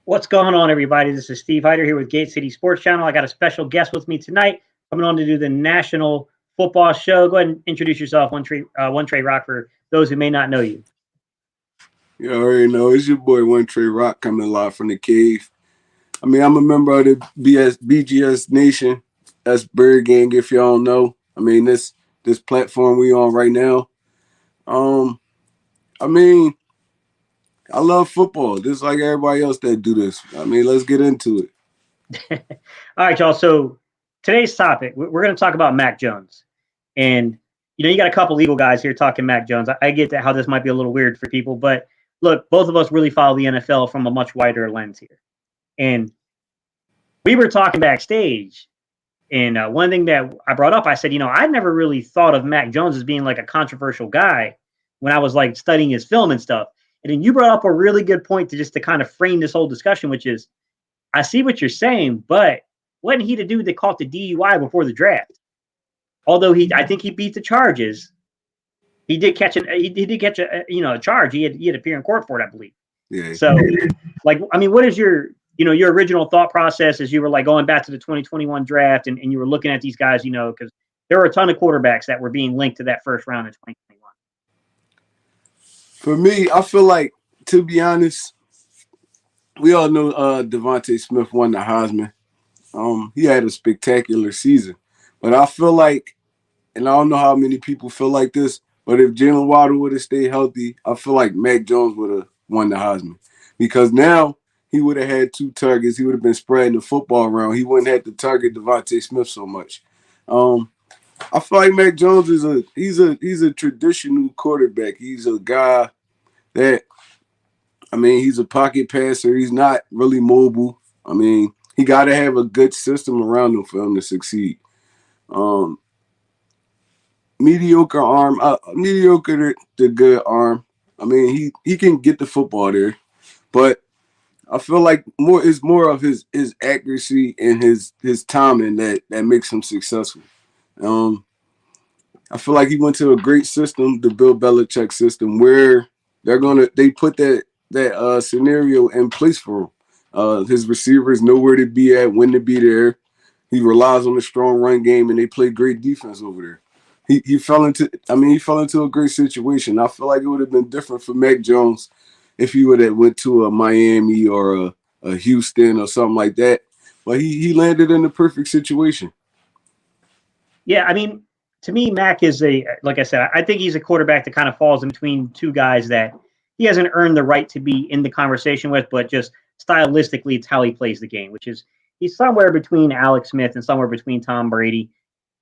What's going on, everybody? This is Steve Hyder here with Gate City Sports Channel. I got a special guest with me tonight, coming on to do the National Football Show. Go ahead and introduce yourself, One Trey Rock, for those who may not know you. You already know it's your boy One Trey Rock coming live from the cave. I mean, I'm a member of the BGS Nation. That's Bird Gang, if y'all don't know. I mean, this platform we on right now. I mean, I love football. Just like everybody else that do this. I mean, let's get into All right, y'all. So today's topic, we're going to talk about Mac Jones. And, you got a couple legal guys here talking Mac Jones. I get that how this might be a little weird for people, but look, both of us really follow the NFL from a much wider lens here. And we were talking backstage, and one thing that I brought up, I said, I never really thought of Mac Jones as being like a controversial guy when I was like studying his film and stuff. And then you brought up a really good point to kind of frame this whole discussion, which is, I see what you're saying, but wasn't he the dude that caught the DUI before the draft? Although I think he beat the charges. He did catch a charge. He had to appear in court for it, I believe. Yeah. So, what is your original thought process as you were like going back to the 2021 draft and you were looking at these guys, because there were a ton of quarterbacks that were being linked to that first round in 2021. For me, I feel like, to be honest, we all know Devontae Smith won the Heisman. He had a spectacular season. But I feel like, and I don't know how many people feel like this, but if Jalen Waddle would have stayed healthy, I feel like Mac Jones would have won the Heisman. Because now he would have had two targets. He would have been spreading the football around. He wouldn't have to target Devontae Smith so much. I feel like Mac Jones he's a traditional quarterback. He's a guy that, he's a pocket passer. He's not really mobile. He got to have a good system around him for him to succeed. Mediocre arm, mediocre to good arm. He can get the football there, but I feel like it's more of his accuracy and his timing that makes him successful. I feel like he went to a great system, the Bill Belichick system, where they put that scenario in place for him. His receivers know where to be at, when to be there. He relies on a strong run game, and they play great defense over there. He fell into a great situation. I feel like it would have been different for Mac Jones if he would have went to a Miami or a Houston or something like that. But he landed in the perfect situation. Yeah, to me, Mac is like I said, I think he's a quarterback that kind of falls in between two guys that he hasn't earned the right to be in the conversation with, but just stylistically, it's how he plays the game, which is he's somewhere between Alex Smith and somewhere between Tom Brady.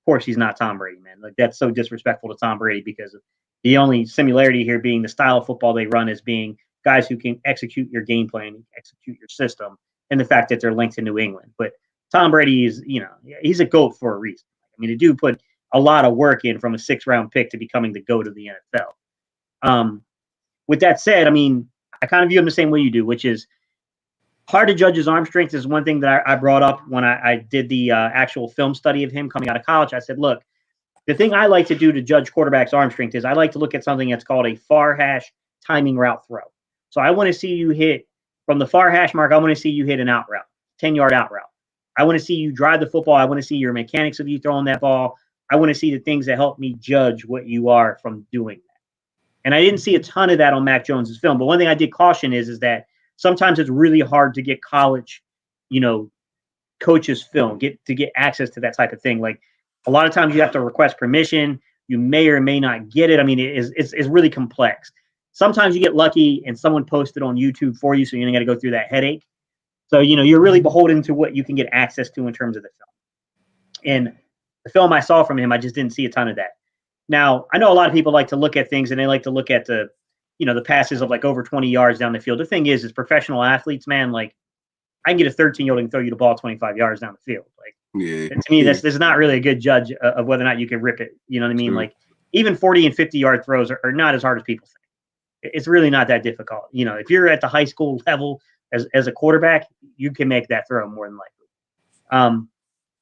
Of course, he's not Tom Brady, man. Like, that's so disrespectful to Tom Brady, because the only similarity here being the style of football they run as being guys who can execute your game plan, execute your system, and the fact that they're linked to New England. But Tom Brady is, he's a GOAT for a reason. The dude put a lot of work in from a 6th-round pick to becoming the GOAT of the NFL. With that said, I kind of view him the same way you do, which is hard to judge his arm strength. Is one thing that I brought up when I did the actual film study of him coming out of college. I said, look, the thing I like to do to judge quarterback's arm strength is I like to look at something that's called a far hash timing route throw. So I want to see you hit from the far hash mark. I want to see you hit an out route, 10-yard out route. I want to see you drive the football. I want to see your mechanics of you throwing that ball. I want to see the things that help me judge what you are from doing that. And I didn't see a ton of that on Mac Jones's film. But one thing I did caution is that sometimes it's really hard to get college, coaches' film, get access to that type of thing. Like, a lot of times you have to request permission. You may or may not get it. It's really complex. Sometimes you get lucky and someone posts it on YouTube for you, so you don't got to go through that headache. So, you're really beholden to what you can get access to in terms of the film. And the film I saw from him, I just didn't see a ton of that. Now, I know a lot of people like to look at things, and they like to look at the passes of like over 20 yards down the field. The thing is professional athletes, man, like, I can get a 13-year-old and throw you the ball 25 yards down the field. Like, yeah. To me, this is not really a good judge of whether or not you can rip it. You know what I mean? Sure. Like, even 40 and 50-yard throws are not as hard as people think. It's really not that difficult. If you're at the high school level as a quarterback, you can make that throw more than likely.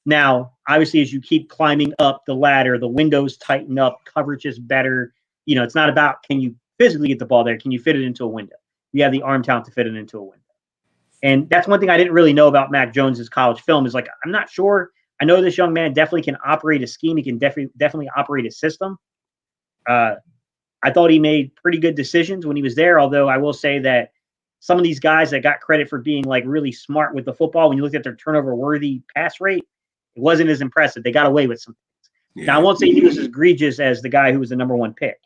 Now, obviously, as you keep climbing up the ladder, the windows tighten up, coverage is better. It's not about can you physically get the ball there, can you fit it into a window? You have the arm talent to fit it into a window. And that's one thing I didn't really know about Mac Jones's college film is like, I'm not sure. I know this young man definitely can operate a scheme. He can definitely operate a system. I thought he made pretty good decisions when he was there. Although I will say that some of these guys that got credit for being like really smart with the football, when you looked at their turnover worthy pass rate, it wasn't as impressive. They got away with some things. Yeah. Now I won't say he was as egregious as the guy who was the number one pick.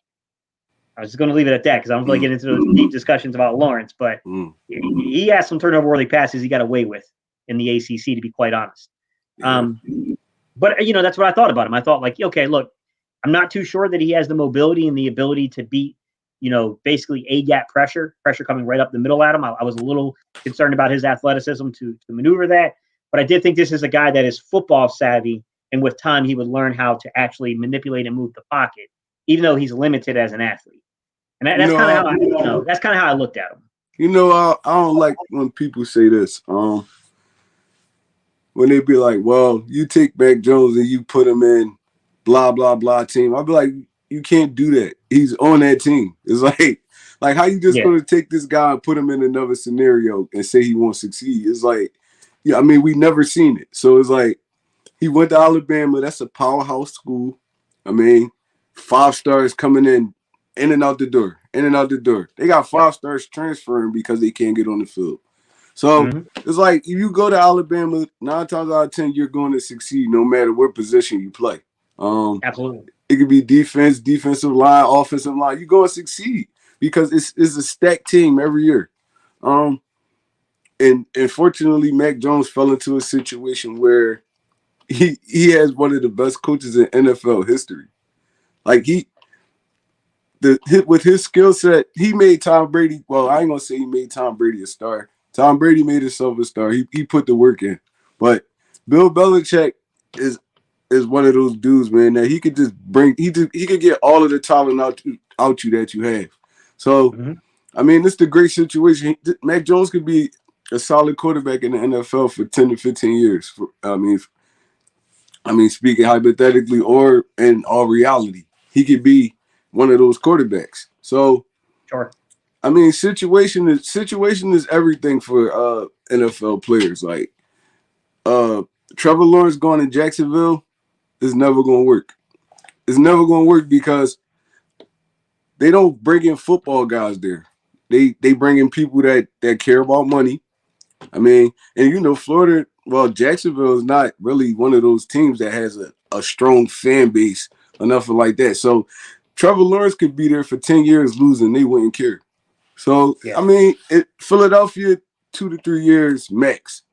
I was just going to leave it at that because I don't really get into those deep discussions about Lawrence, but he had some turnover worthy passes he got away with in the ACC, to be quite honest. Yeah. But you know, that's what I thought about him. I thought like, okay, look, I'm not too sure that he has the mobility and the ability to beat, you know, basically A-gap pressure coming right up the middle at him. I was a little concerned about his athleticism to maneuver that, but I did think this is a guy that is football savvy, and with time he would learn how to actually manipulate and move the pocket, even though he's limited as an athlete. And that's kind of how that's kind of how I looked at him. You know, I don't like when people say this. When they be like, "Well, you take Mac Jones and you put him in blah blah blah team," I'll be like, "You can't do that. He's on that team." It's like how you just gonna take this guy and put him in another scenario and say he won't succeed? It's like, yeah, I mean, we never seen it. So it's like he went to Alabama. That's a powerhouse school. I mean, 5 stars coming in and out the door, in and out the door. They got 5 stars transferring because they can't get on the field. So it's like if you go to Alabama, 9 times out of 10, you're going to succeed no matter what position you play. Absolutely. It could be defense, defensive line, offensive line. You're going to succeed because it's a stacked team every year. And fortunately, Mac Jones fell into a situation where he has one of the best coaches in NFL history. Like with his skill set, he made Tom Brady. Well, I ain't gonna say he made Tom Brady a star. Tom Brady made himself a star. He put the work in. But Bill Belichick is one of those dudes, man, that he could just bring. He could get all of the talent out you that you have. So, I mean, it's the great situation. Mac Jones could be a solid quarterback in the NFL for 10 to 15 years. I mean, speaking hypothetically or in all reality, he could be one of those quarterbacks. So, sure. I mean, situation is everything for NFL players. Like Trevor Lawrence going to Jacksonville is never going to work. It's never going to work because they don't bring in football guys there. They bring in people that care about money. I mean, and you know, Florida, well, Jacksonville is not really one of those teams that has a strong fan base or nothing like that. So Trevor Lawrence could be there for 10 years losing. They wouldn't care. So, I mean, Philadelphia, 2 to 3 years max.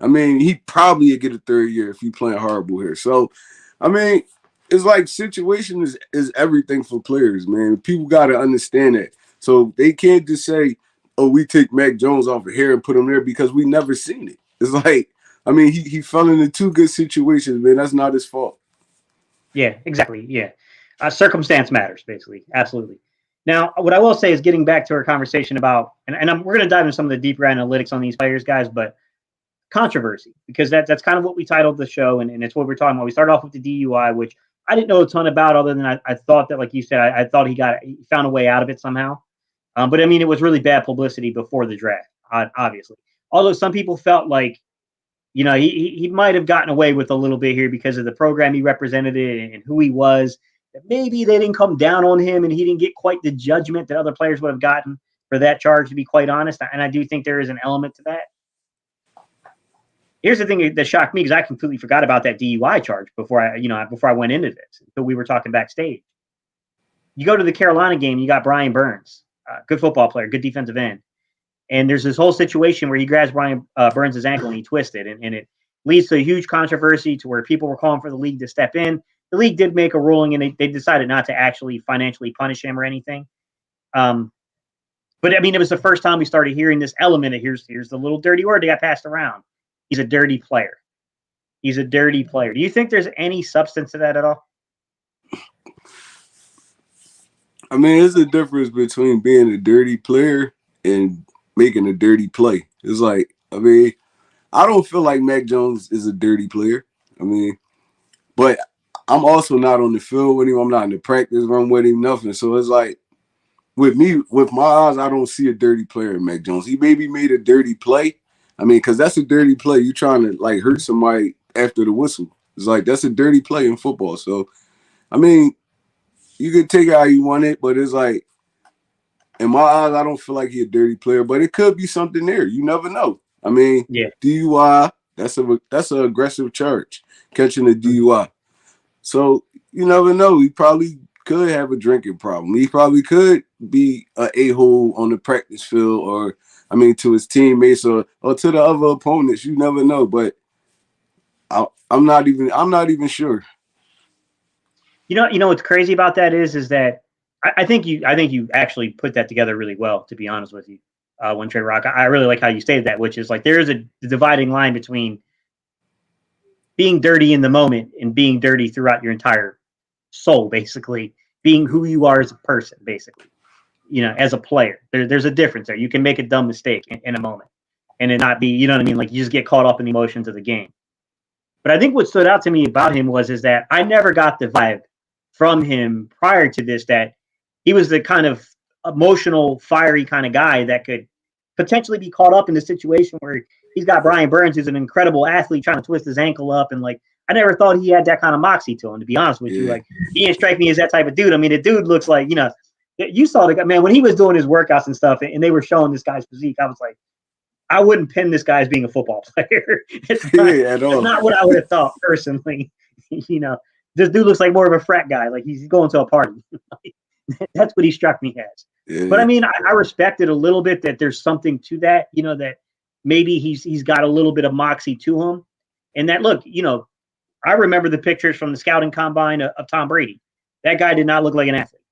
I mean, he probably would get a 3rd year if he playing horrible here. So, I mean, it's like situation is everything for players, man. People got to understand that. So they can't just say, oh, we take Mac Jones off of here and put him there because we never seen it. It's like, I mean, he fell into 2 good situations, man. That's not his fault. Yeah, exactly. Yeah. Circumstance matters, basically. Absolutely. Now, what I will say is getting back to our conversation about, and we're going to dive into some of the deeper analytics on these players, guys, but controversy, because that's kind of what we titled the show, and it's what we're talking about. We started off with the DUI, which I didn't know a ton about, other than I thought that, like you said, I thought he found a way out of it somehow. But I mean, it was really bad publicity before the draft, obviously. Although some people felt like, you know, he might have gotten away with a little bit here because of the program he represented and who he was. That maybe they didn't come down on him and he didn't get quite the judgment that other players would have gotten for that charge, to be quite honest. And I do think there is an element to that. Here's the thing that shocked me, because I completely forgot about that DUI charge before I went into this. So we were talking backstage. You go to the Carolina game, you got Brian Burns, good football player, good defensive end. And there's this whole situation where he grabs Brian Burns' ankle and he twisted, and it leads to a huge controversy to where people were calling for the league to step in. The league did make a ruling, and they decided not to actually financially punish him or anything. But I mean, it was the first time we started hearing this element of here's the little dirty word that got passed around. He's a dirty player. He's a dirty player. Do you think there's any substance to that at all? I mean, there's a difference between being a dirty player and making a dirty play. It's like, I mean, I don't feel like Mac Jones is a dirty player. I mean, but I'm also not on the field with him. I'm not in the practice room with him, nothing. So it's like, with my eyes, I don't see a dirty player in Mac Jones. He maybe made a dirty play. I mean, because that's a dirty play. You trying to like hurt somebody after the whistle. It's like that's a dirty play in football. So, I mean, you can take it how you want it, but it's like in my eyes, I don't feel like he's a dirty player. But it could be something there. You never know. I mean, Yeah. DUI. That's an aggressive charge, catching a DUI. So you never know. He probably could have a drinking problem. He probably could be an a-hole on the practice field, or I mean, to his teammates or to the other opponents. You never know. But I'm not even sure. You know what's crazy about that is that I think you actually put that together really well. To be honest with you, One Trey Rock, I really like how you stated that, which is like there is a dividing line between being dirty in the moment and being dirty throughout your entire soul, basically being who you are as a person, basically, as a player. There's a difference there. You can make a dumb mistake in a moment and it not be, you know what I mean? Like you just get caught up in the emotions of the game. But I think what stood out to me about him is that I never got the vibe from him prior to this that he was the kind of emotional, fiery kind of guy that could potentially be caught up in the situation where he's got Brian Burns, who's an incredible athlete, trying to twist his ankle up. And like, I never thought he had that kind of moxie to him, to be honest with you. Like, he didn't strike me as that type of dude. I mean, the dude looks like, you saw the guy, man, when he was doing his workouts and stuff and they were showing this guy's physique, I was like, I wouldn't pin this guy as being a football player. It's not what I would have thought personally. This dude looks like more of a frat guy. Like he's going to a party. That's what he struck me as. Yeah. But I mean, I respect it a little bit that there's something to that, that maybe he's got a little bit of moxie to him. And that, look, I remember the pictures from the scouting combine of Tom Brady. That guy did not look like an athlete.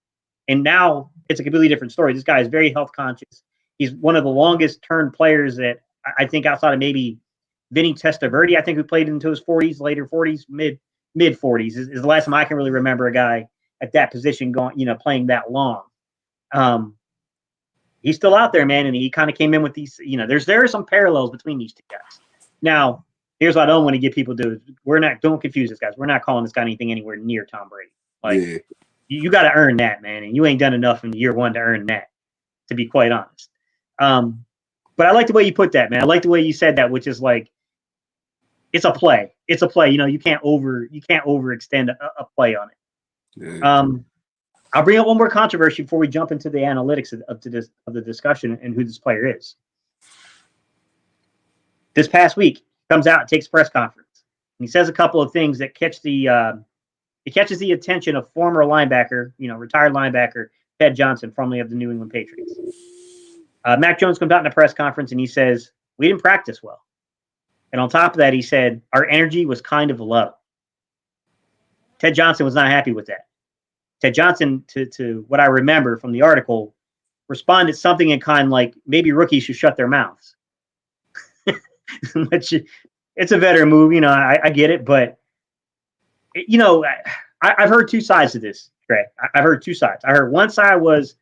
And now it's a completely different story. This guy is very health conscious. He's one of the longest term players that I think outside of maybe Vinny Testaverde, I think, who played into his 40s, later 40s, mid 40s is the last time I can really remember a guy at that position going, playing that long. He's still out there, man, and he kind of came in with these, there are some parallels between these two guys. Now, here's what I don't want to get people to do. Don't confuse this, guys. We're not calling this guy anything anywhere near Tom Brady. Like, you got to earn that, man, and you ain't done enough in year one to earn that, to be quite honest. But I like the way you put that, man. I like the way you said that, which is like, it's a play. It's a play. You can't overextend a play on it. Yeah. I'll bring up one more controversy before we jump into the analytics of the discussion and who this player is. This past week, he comes out and takes a press conference, and he says a couple of things that catches the attention of former linebacker, retired linebacker Ted Johnson, formerly of the New England Patriots. Mac Jones comes out in a press conference and he says, "We didn't practice well." And on top of that, he said, "Our energy was kind of low." Ted Johnson was not happy with that. Ted Johnson, to what I remember from the article, responded something in kind like, maybe rookies should shut their mouths. Which, it's a veteran move, I get it. But, I've heard two sides to this, Trey. I've heard two sides. I heard one side was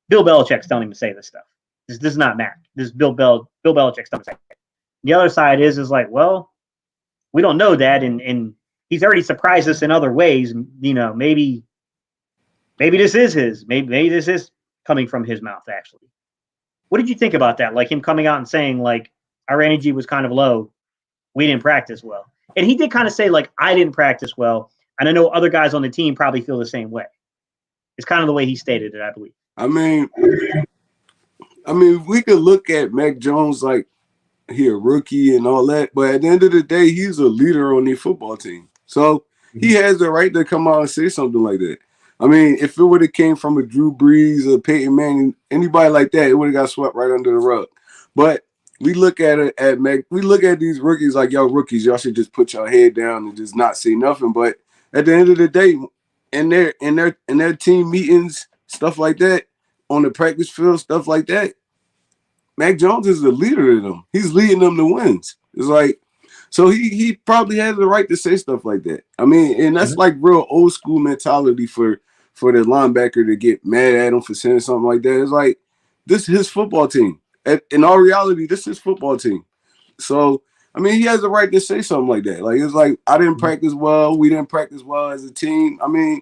Bill Belichick's telling him to say this stuff. This is not Mac. This is Bill Belichick's telling him to say it. The other side is like, well, we don't know that. And he's already surprised us in other ways. Maybe this is his. Maybe this is coming from his mouth, actually. What did you think about that? Like him coming out and saying, like, our energy was kind of low. We didn't practice well. And he did kind of say, like, I didn't practice well. And I know other guys on the team probably feel the same way. It's kind of the way he stated it, I believe. I mean, we could look at Mac Jones like he a rookie and all that, but at the end of the day, he's a leader on the football team. So he has the right to come out and say something like that. I mean, if it would have came from a Drew Brees or Peyton Manning, anybody like that, it would have got swept right under the rug. But we look at it at Mac. We look at these rookies like, y'all rookies, y'all should just put your head down and just not say nothing. But at the end of the day, in their team meetings, stuff like that, on the practice field, stuff like that, Mac Jones is the leader of them. He's leading them to wins. It's like, so he probably has the right to say stuff like that. I mean, and that's like real old school mentality for the linebacker to get mad at him for saying something like that. It's like, this is his football team. In all reality, this is his football team. So, I mean, he has the right to say something like that. Like, it's like, I didn't practice well. We didn't practice well as a team. I mean,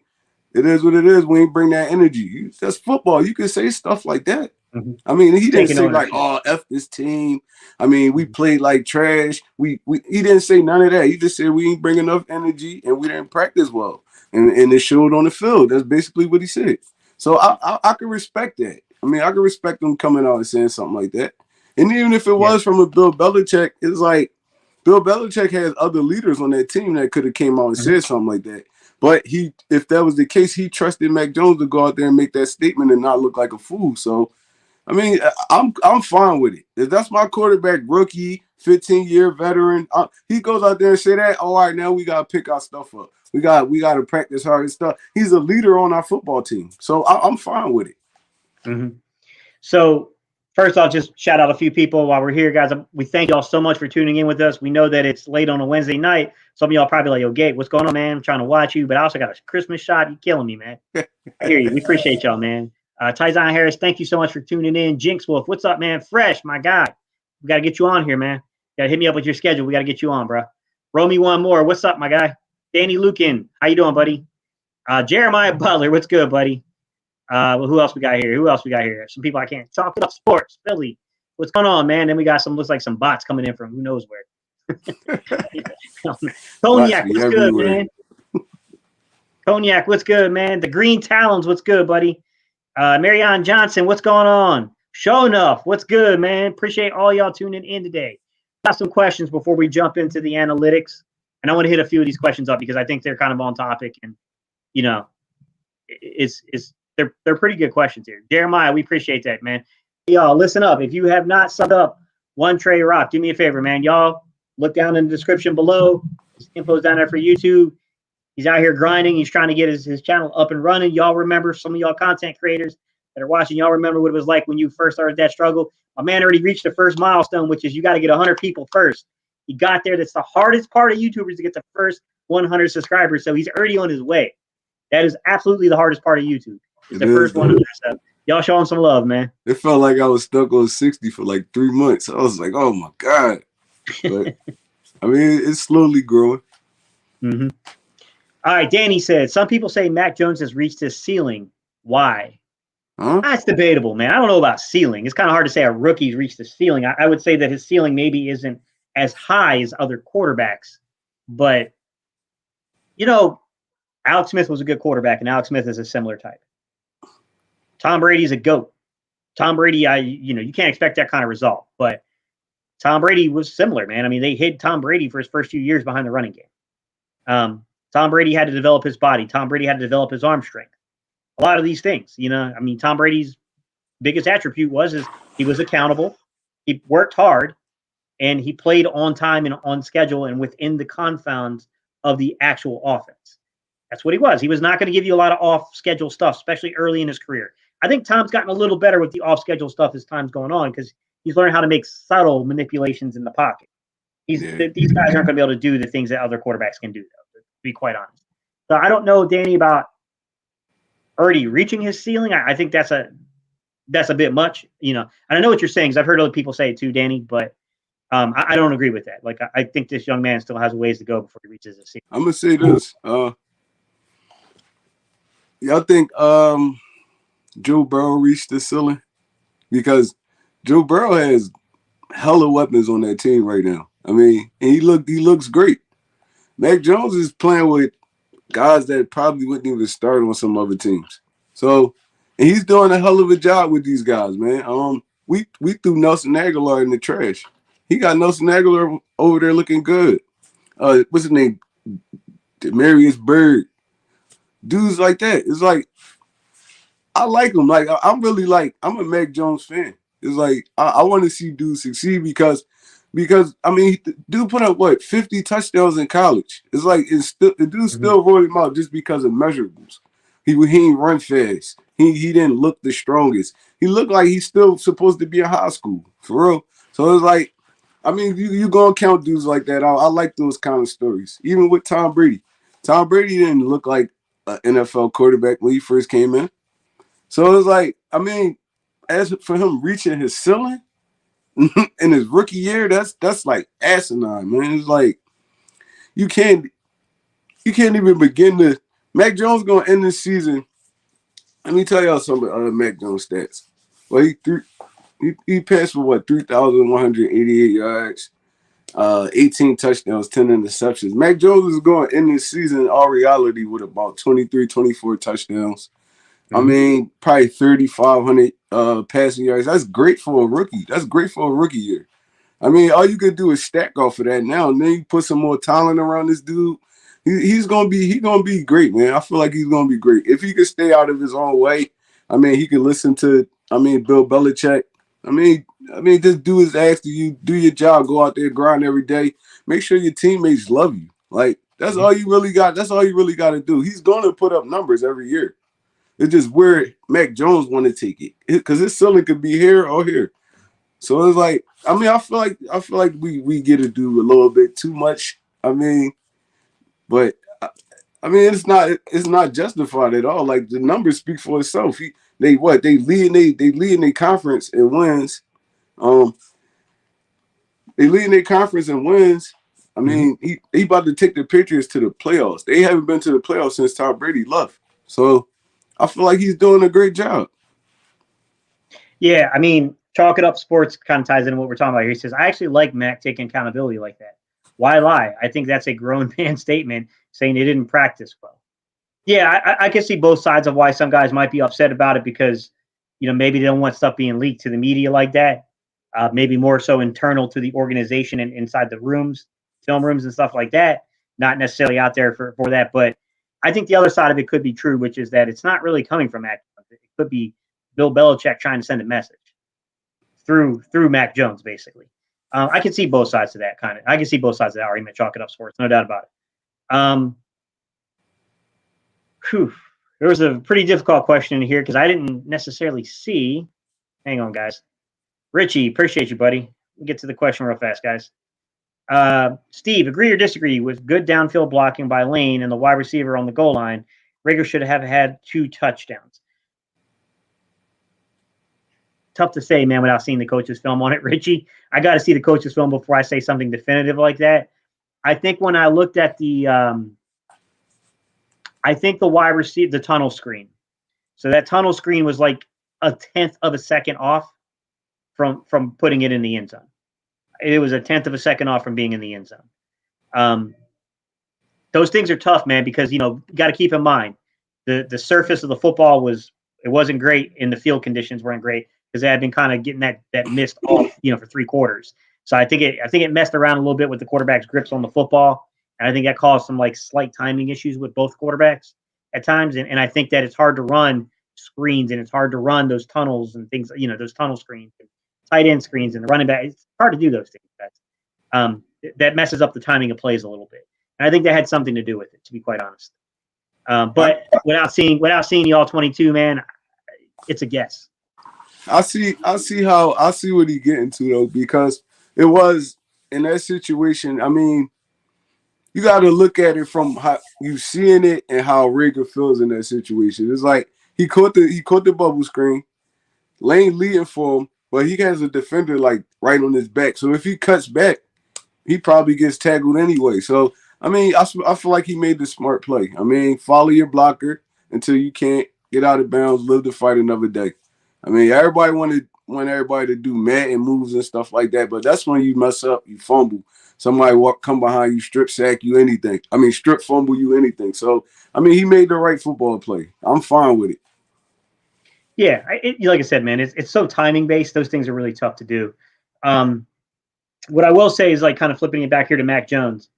It is what it is. We ain't bring that energy. That's football. You can say stuff like that. Mm-hmm. I mean, he didn't Taking say ownership. like, "Oh, F this team." I mean, we played like trash. He didn't say none of that. He just said we ain't bring enough energy and we didn't practice well, and it showed on the field. That's basically what he said. So I can respect that. I mean, I can respect him coming out and saying something like that. And even if it was from a Bill Belichick, it's like Bill Belichick has other leaders on that team that could have came out and said something like that. But if that was the case, he trusted Mac Jones to go out there and make that statement and not look like a fool. So I mean, I'm fine with it. If that's my quarterback, rookie, 15-year veteran, he goes out there and say that, all right, now we gotta pick our stuff up. We gotta practice hard and stuff. He's a leader on our football team, so I'm fine with it. Mm-hmm. So first, I'll just shout out a few people while we're here, guys. We thank y'all so much for tuning in with us. We know that it's late on a Wednesday night. Some of y'all probably like, yo, Gabe, what's going on, man? I'm trying to watch you, but I also got a Christmas shot. You killing me, man. I hear you. We appreciate y'all, man. Tyson Harris, thank you so much for tuning in. Jinx Wolf, what's up, man? Fresh, my guy. We got to get you on here, man. Got to hit me up with your schedule. We got to get you on, bro. Roll me one more. What's up, my guy? Danny Lukin, how you doing, buddy? Jeremiah Butler, what's good, buddy? Well, who else we got here? Some people I can't talk about sports. Philly, what's going on, man? Then we got looks like some bots coming in from who knows where. Cognac, what's good, man? Cognac, what's good, man? The Green Talons, what's good, buddy? Marianne Johnson, what's going on? Show enough, what's good, man? Appreciate all y'all tuning in today. Got some questions before we jump into the analytics, and I want to hit a few of these questions up because I think they're kind of on topic, and you know, they're pretty good questions here. Jeremiah, we appreciate that, man. Y'all, listen up. If you have not subbed up One Trey Rock, do me a favor, man. Y'all look down in the description below. His info's down there for YouTube. He's out here grinding. He's trying to get his channel up and running. Y'all remember, some of y'all content creators that are watching, y'all remember what it was like when you first started that struggle. My man already reached the first milestone, which is you got to get 100 people first. He got there. That's the hardest part of YouTubers, to get the first 100 subscribers. So he's already on his way. That is absolutely the hardest part of YouTube. It's the first 100 stuff. Y'all show him some love, man. It felt like I was stuck on 60 for like 3 months. I was like, oh my God. But I mean, it's slowly growing. Mm-hmm. All right, Danny said, some people say Mac Jones has reached his ceiling. Why? Huh? That's debatable, man. I don't know about ceiling. It's kind of hard to say a rookie's reached the ceiling. I would say that his ceiling maybe isn't as high as other quarterbacks. But, you know, Alex Smith was a good quarterback, and Alex Smith is a similar type. Tom Brady's a GOAT. Tom Brady, you can't expect that kind of result. But Tom Brady was similar, man. I mean, they hid Tom Brady for his first few years behind the running game. Tom Brady had to develop his body. Tom Brady had to develop his arm strength. A lot of these things, I mean, Tom Brady's biggest attribute was he was accountable. He worked hard, and he played on time and on schedule and within the confines of the actual offense. That's what he was. He was not going to give you a lot of off-schedule stuff, especially early in his career. I think Tom's gotten a little better with the off-schedule stuff as time's going on because he's learned how to make subtle manipulations in the pocket. These guys aren't going to be able to do the things that other quarterbacks can do, though, to be quite honest. So I don't know, Danny, about already reaching his ceiling. I think that's a bit much, And I know what you're saying because I've heard other people say it too, Danny, but I don't agree with that. Like, I think this young man still has a ways to go before he reaches his ceiling. I'm going to say this. Y'all think Joe Burrow reached the ceiling? Because Joe Burrow has hella weapons on that team right now. I mean, and he looks great. Mac Jones is playing with guys that probably wouldn't even start on some other teams. So, and he's doing a hell of a job with these guys, man. We threw Nelson Aguilar in the trash. He got Nelson Aguilar over there looking good. What's his name? Demarius Bird. Dudes like that. It's like, I like him. Like, I'm a Mac Jones fan. It's like, I want to see dudes succeed because I mean, dude put up 50 touchdowns in college. It's like the dude still rolled him out just because of measurables. He ain't run fast. He didn't look the strongest. He looked like he's still supposed to be in high school for real. So it's like, I mean, you gonna count dudes like that. I like those kind of stories. Even with Tom Brady. Tom Brady didn't look like an NFL quarterback when he first came in. So it's like, I mean, as for him reaching his ceiling in his rookie year, that's like asinine, man. It's like you can't even begin to Mac Jones going to end this season. Let me tell y'all some of Mac Jones stats. Well, he passed for what 3,188 yards, 18 touchdowns, 10 interceptions. Mac Jones is going in this season, in all reality, with about 23, 24 touchdowns. I mean, probably 3,500 passing yards. That's great for a rookie. That's great for a rookie year. I mean, all you could do is stack off of that now, and then you put some more talent around this dude. He's gonna be great, man. I feel like he's gonna be great if he could stay out of his own way. I mean, he could listen to Bill Belichick. Just do his ask to you, do your job, go out there, grind every day. Make sure your teammates love you. Like that's all you really got. That's all you really got to do. He's gonna put up numbers every year. It's just where Mac Jones want to take it because his ceiling could be here or here. So it's like, I feel like we get to do a little bit too much. But it's not justified at all. Like the numbers speak for itself. They lead in their conference and wins. They lead in their conference and wins. I mean, he about to take the Patriots to the playoffs. They haven't been to the playoffs since Tom Brady left. So I feel like he's doing a great job. Yeah, I mean, Chalk It Up Sports kind of ties into what we're talking about here. He says, I actually like Mac taking accountability like that. Why lie? I think that's a grown man statement saying they didn't practice well. Yeah, I can see both sides of why some guys might be upset about it because, maybe they don't want stuff being leaked to the media like that. Maybe more so internal to the organization and inside the rooms, film rooms and stuff like that. Not necessarily out there for that. But I think the other side of it could be true, which is that it's not really coming from Mac. It could be Bill Belichick trying to send a message through Mac Jones, basically. I can see both sides of that kind of. I can see both sides of that argument. Chalk it up, sports, no doubt about it. There was a pretty difficult question in here because I didn't necessarily see. Hang on, guys. Richie, appreciate you, buddy. We'll get to the question real fast, guys. Steve, agree or disagree with good downfield blocking by Lane and the wide receiver on the goal line? Rager should have had 2 touchdowns. Tough to say, man, without seeing the coach's film on it, Richie. I got to see the coach's film before I say something definitive like that. I think when I looked at the wide receiver, the tunnel screen. So that tunnel screen was like 1/10 of a second off from putting it in the end zone. It was 1/10 of a second off from being in the end zone. Those things are tough, man, because you got to keep in mind the surface of the football wasn't great, and the field conditions weren't great because they had been kind of getting that mist off, for 3 quarters. So I think it messed around a little bit with the quarterback's grips on the football, and I think that caused some slight timing issues with both quarterbacks at times. And I think that it's hard to run screens and it's hard to run those tunnels and things, those tunnel screens, and tight end screens, and the running back. It's hard to do those things. That messes up the timing of plays a little bit, and I think that had something to do with it, to be quite honest. But without seeing the all 22, man, it's a guess. I see what he getting to though, because it was in that situation. I mean, you got to look at it from how you seeing it and how Rager feels in that situation. It's like he caught the bubble screen, Lane leading for him, but he has a defender right on his back. So if he cuts back, he probably gets tackled anyway. So I feel like he made the smart play. Follow your blocker until you can't get out of bounds, live to fight another day. Everybody want everybody to do Madden moves and stuff like that, but that's when you mess up, you fumble. Somebody come behind you, strip sack you, anything. Strip fumble you, anything. So, he made the right football play. I'm fine with it. Yeah, like I said, man, it's so timing based. Those things are really tough to do. What I will say is kind of flipping it back here to Mac Jones.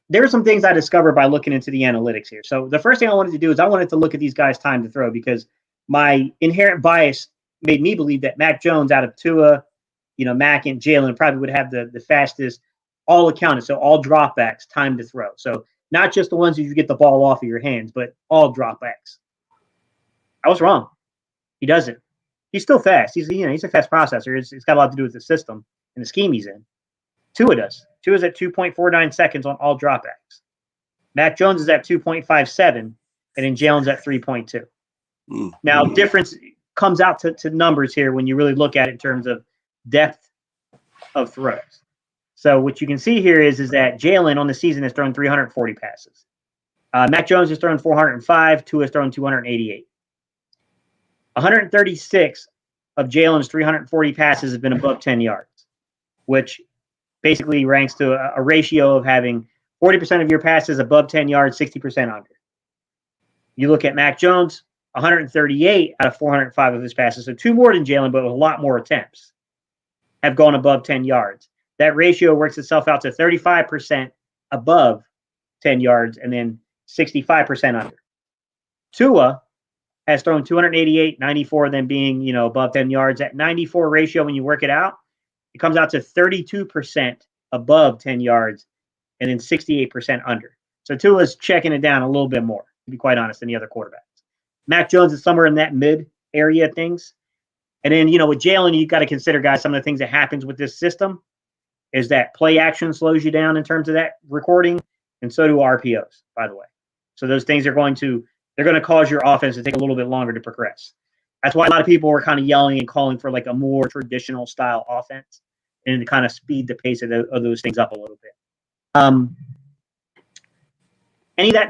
There are some things I discovered by looking into the analytics here. So the first thing I wanted to do is I wanted to look at these guys' time to throw because my inherent bias made me believe that Mac Jones out of Tua, Mac and Jalen probably would have the fastest, all accounted, so all dropbacks, time to throw. So not just the ones that you get the ball off of your hands, but all dropbacks. I was wrong. He doesn't. He's still fast. He's a fast processor. It's got a lot to do with the system and the scheme he's in. Tua does. Tua's at 2.49 seconds on all dropbacks. Mac Jones is at 2.57, and then Jalen's at 3.2. Now, difference comes out to numbers here when you really look at it in terms of depth of throws. So what you can see here is that Jalen on the season has thrown 340 passes. Mac Jones has thrown 405. Tua has thrown 288. 136 of Jalen's 340 passes have been above 10 yards, which basically ranks to a ratio of having 40% of your passes above 10 yards, 60% under. You look at Mac Jones, 138 out of 405 of his passes, so 2 more than Jalen, but with a lot more attempts, have gone above 10 yards. That ratio works itself out to 35% above 10 yards and then 65% under. Tua has thrown 288, 94 of them being, above 10 yards. At 94 ratio, when you work it out, it comes out to 32% above 10 yards and then 68% under. So Tua's checking it down a little bit more, to be quite honest, than the other quarterbacks. Mac Jones is somewhere in that mid area of things. And then, with Jalen, you got to consider, guys, some of the things that happens with this system is that play action slows you down in terms of that recording, and so do RPOs, by the way. So those things are going to cause your offense to take a little bit longer to progress. That's why a lot of people were kind of yelling and calling for like a more traditional style offense and to kind of speed the pace of those things up a little bit. Any of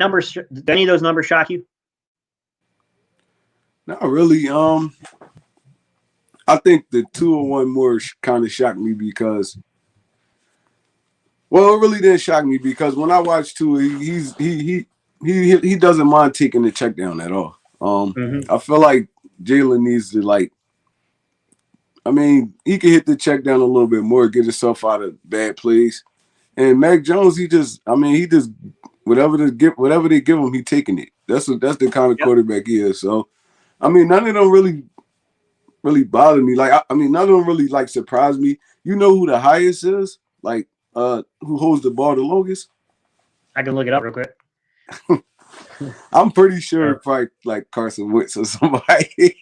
those numbers shock you? Not really. I think the 201 more kind of shocked me because, well, it really didn't shock me because when I watch Tua, he doesn't mind taking the check down at all. I feel like Jalen needs to he can hit the check down a little bit more, get himself out of bad plays. And Mac Jones, he just whatever they give him, he taking it. That's the kind of quarterback he is. So, none of them really bother me. None of them really surprise me. You know who the highest is? Who holds the ball the longest? I can look it up real quick. I'm pretty sure probably Carson Wentz or somebody.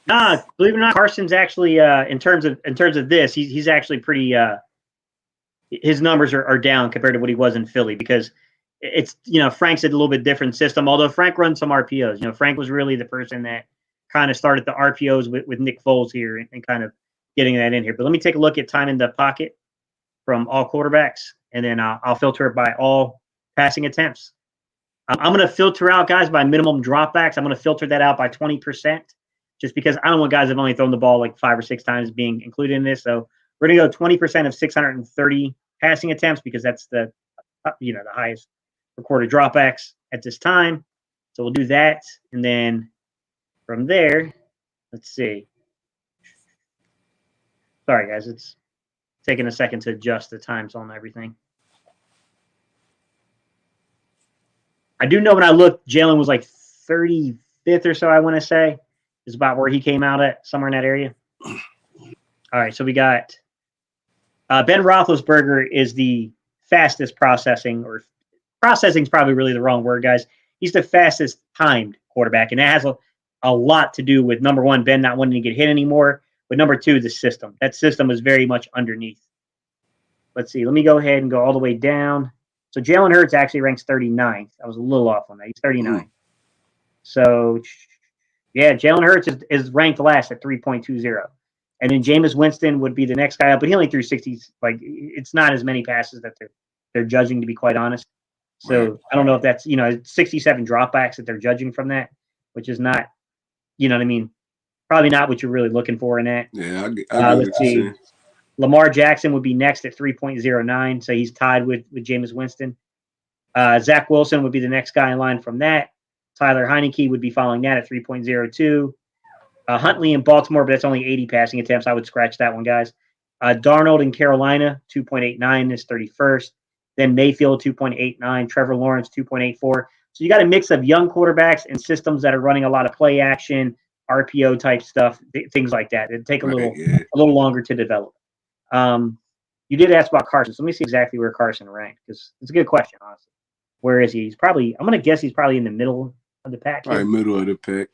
Nah, believe it or not, Carson's actually in terms of this, he's actually pretty. His numbers are down compared to what he was in Philly because it's Frank's a little bit different system. Although Frank runs some RPOs, Frank was really the person that kind of started the RPOs with Nick Foles here and kind of getting that in here. But let me take a look at time in the pocket from all quarterbacks, and then I'll filter it by all passing attempts. I'm going to filter out guys by minimum dropbacks. I'm going to filter that out by 20%, just because I don't want guys that have only thrown the ball like 5 or 6 times being included in this. So we're going to go 20% of 630 passing attempts because that's the highest recorded dropbacks at this time. So we'll do that, and then from there, let's see. Sorry, guys, it's taking a second to adjust the times on everything. I do know when I looked, Jalen was like 35th or so, I want to say, is about where he came out at, somewhere in that area. All right, so we got Ben Roethlisberger is the fastest processing, or processing is probably really the wrong word, guys. He's the fastest timed quarterback, and that has a lot to do with, number one, Ben not wanting to get hit anymore, but number two, the system. That system is very much underneath. Let's see. Let me go ahead and go all the way down. So Jalen Hurts actually ranks 39th. I was a little off on that. He's 39. So, yeah, Jalen Hurts is ranked last at 3.20. And then Jameis Winston would be the next guy up, but he only threw 60. It's not as many passes that they're judging, to be quite honest. So I don't know if that's 67 dropbacks that they're judging from that, which is not, probably not what you're really looking for in that. Yeah, I let's see. Lamar Jackson would be next at 3.09, so he's tied with Jameis Winston. Zach Wilson would be the next guy in line from that. Tyler Heineke would be following that at 3.02. Huntley in Baltimore, but that's only 80 passing attempts. I would scratch that one, guys. Darnold in Carolina, 2.89 is 31st. Then Mayfield, 2.89. Trevor Lawrence, 2.84. So you got a mix of young quarterbacks and systems that are running a lot of play action, RPO type stuff, things like that. It'd take a little longer to develop. You did ask about Carson, so let me see exactly where Carson ranked, because it's a good question, honestly. Where is he? He's probably, I'm going to guess he's probably in the middle of the pack. All right, middle of the pack.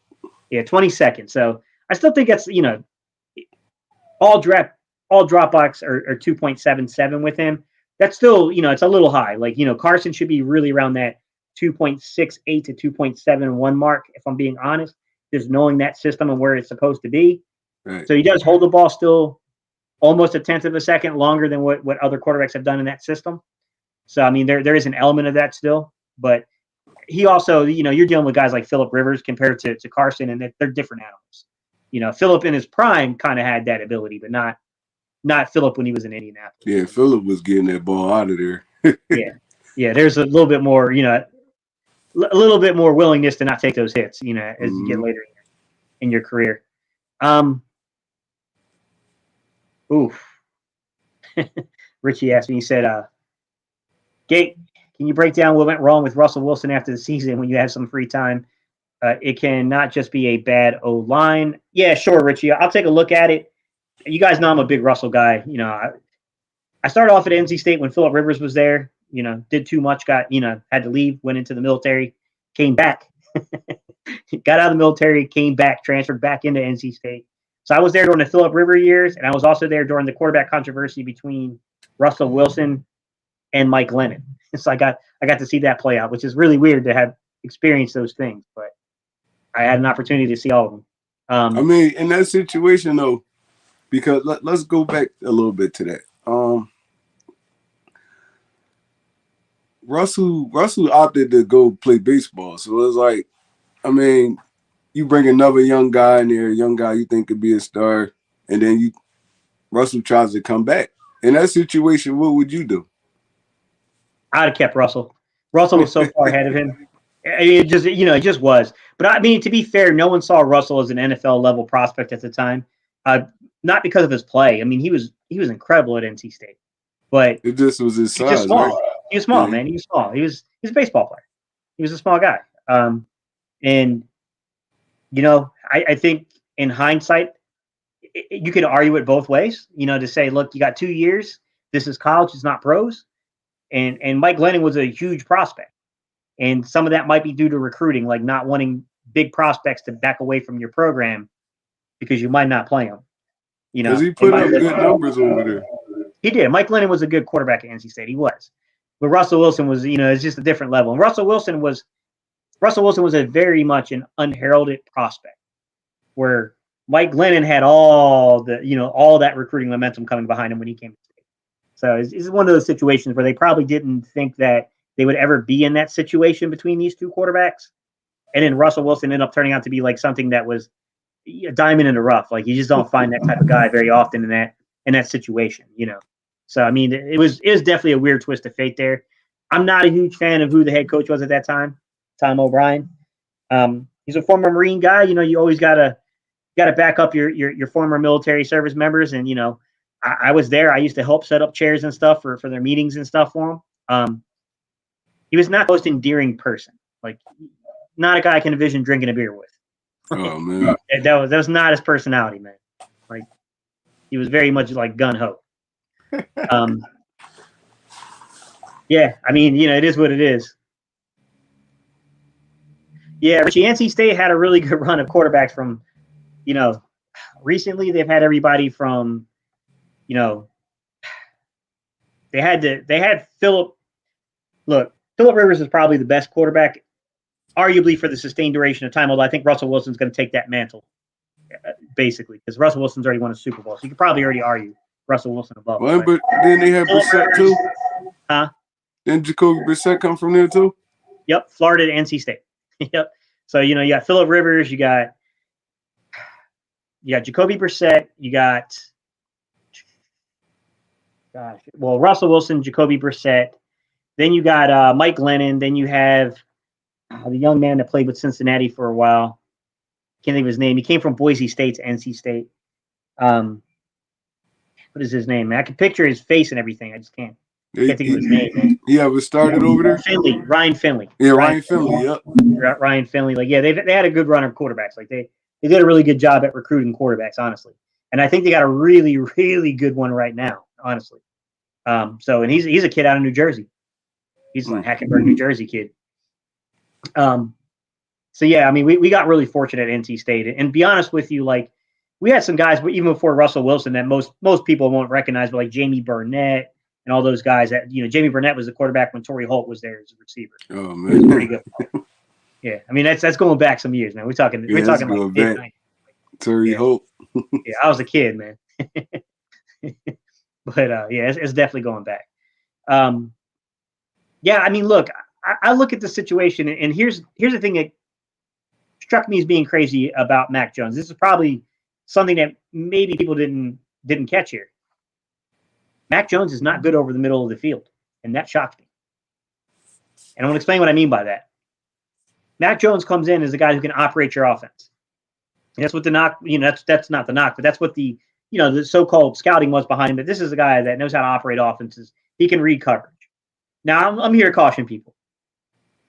Yeah, 22nd. So I still think that's, all dropbacks are 2.77 with him. That's still, it's a little high. Carson should be really around that 2.68 to 2.71 mark, if I'm being honest, just knowing that system and where it's supposed to be. Right. So he does hold the ball still almost a tenth of a second longer than what other quarterbacks have done in that system. So, there is an element of that still. But he also, you're dealing with guys like Phillip Rivers compared to Carson, and they're different animals. Phillip in his prime kind of had that ability, but not Phillip when he was in Indianapolis. Yeah, Phillip was getting that ball out of there. Yeah. There's a little bit more, a little bit more willingness to not take those hits, as you get later in your career. Oof. Richie asked me, he said, Gate, can you break down what went wrong with Russell Wilson after the season when you have some free time? It can not just be a bad O-line. Yeah, sure, Richie. I'll take a look at it. You guys know I'm a big Russell guy. I started off at NC State when Phillip Rivers was there. Did too much, had to leave, went into the military, came back, got out of the military, came back, transferred back into NC State. So I was there during the Phillip Rivers years, and I was also there during the quarterback controversy between Russell Wilson and Mike Glennon. So I got to see that play out, which is really weird to have experienced those things, but I had an opportunity to see all of them. I mean, in that situation though, because let's go back a little bit to that. Russell opted to go play baseball, so it's like, I mean, you bring another young guy in there, young guy you think could be a star, and then Russell tries to come back. In that situation, what would you do? I'd have kept Russell. Russell was so far ahead of him. It just was. But I mean, to be fair, no one saw Russell as an NFL level prospect at the time. Not because of his play. I mean, he was incredible at NC State, but it just was his size. Just small. Right? He was small, man. He was small. He was a baseball player. He was a small guy. And I think in hindsight, you could argue it both ways. To say, look, you got 2 years. This is college. It's not pros. And Mike Glennon was a huge prospect. And some of that might be due to recruiting, like not wanting big prospects to back away from your program because you might not play them. Because he put up good numbers over there. He did. Mike Glennon was a good quarterback at NC State. He was. But Russell Wilson was, it's just a different level. And Russell Wilson was a very much an unheralded prospect, where Mike Glennon had all that recruiting momentum coming behind him when he came to State. So it's one of those situations where they probably didn't think that they would ever be in that situation between these two quarterbacks. And then Russell Wilson ended up turning out to be like something that was a diamond in the rough. Like you just don't find that type of guy very often in that situation, So I mean, it was definitely a weird twist of fate there. I'm not a huge fan of who the head coach was at that time, Tom O'Brien. He's a former Marine guy. You always gotta back up your former military service members. And I was there. I used to help set up chairs and stuff for their meetings and stuff for him. He was not the most endearing person. Like, not a guy I can envision drinking a beer with. Oh man, that was not his personality, man. Like, he was very much like gun ho. Yeah, I mean, it is what it is. Yeah, Richie, NC State had a really good run of quarterbacks from, recently they've had everybody from, they had Phillip. Look, Phillip Rivers is probably the best quarterback, arguably for the sustained duration of time, although I think Russell Wilson's going to take that mantle, basically, because Russell Wilson's already won a Super Bowl. So you could probably already argue Russell Wilson above. Well, but then they have Brissett too. Huh? Didn't Jacoby Brissett come from there too? Yep, Florida to NC State. Yep. So you got Phillip Rivers, you got Jacoby Brissett, you got Russell Wilson, Jacoby Brissett. Then you got Mike Glennon. Then you have the young man that played with Cincinnati for a while. Can't think of his name. He came from Boise State to NC State. What is his name, man? I can picture his face and everything. I just can't think of his name, man. He ever started over there? Ryan Finley. Yeah, Ryan Finley. Yep. Ryan Finley. Like, yeah, they had a good run of quarterbacks. Like they did a really good job at recruiting quarterbacks, honestly. And I think they got a really, really good one right now, honestly. And he's a kid out of New Jersey. He's like Hackenberg, New Jersey kid. So yeah, I mean, we got really fortunate at NC State. And be honest with you, like, we had some guys, even before Russell Wilson, that most people won't recognize, but like Jamie Burnett and all those guys that, Jamie Burnett was the quarterback when Torrey Holt was there as a receiver. Oh man, he was pretty good. Yeah, I mean that's going back some years, man. We're talking like Torrey Holt. Yeah, I was a kid, man. But yeah, it's definitely going back. Yeah, I mean, look, I look at the situation, and here's the thing that struck me as being crazy about Mac Jones. This is probably something that maybe people didn't catch here. Mac Jones is not good over the middle of the field, and that shocked me. And I want to explain what I mean by that. Mac Jones comes in as a guy who can operate your offense. And that's what the knock, that's not the knock, but that's what the so-called scouting was behind him. But this is a guy that knows how to operate offenses. He can read coverage. Now, I'm here to caution people.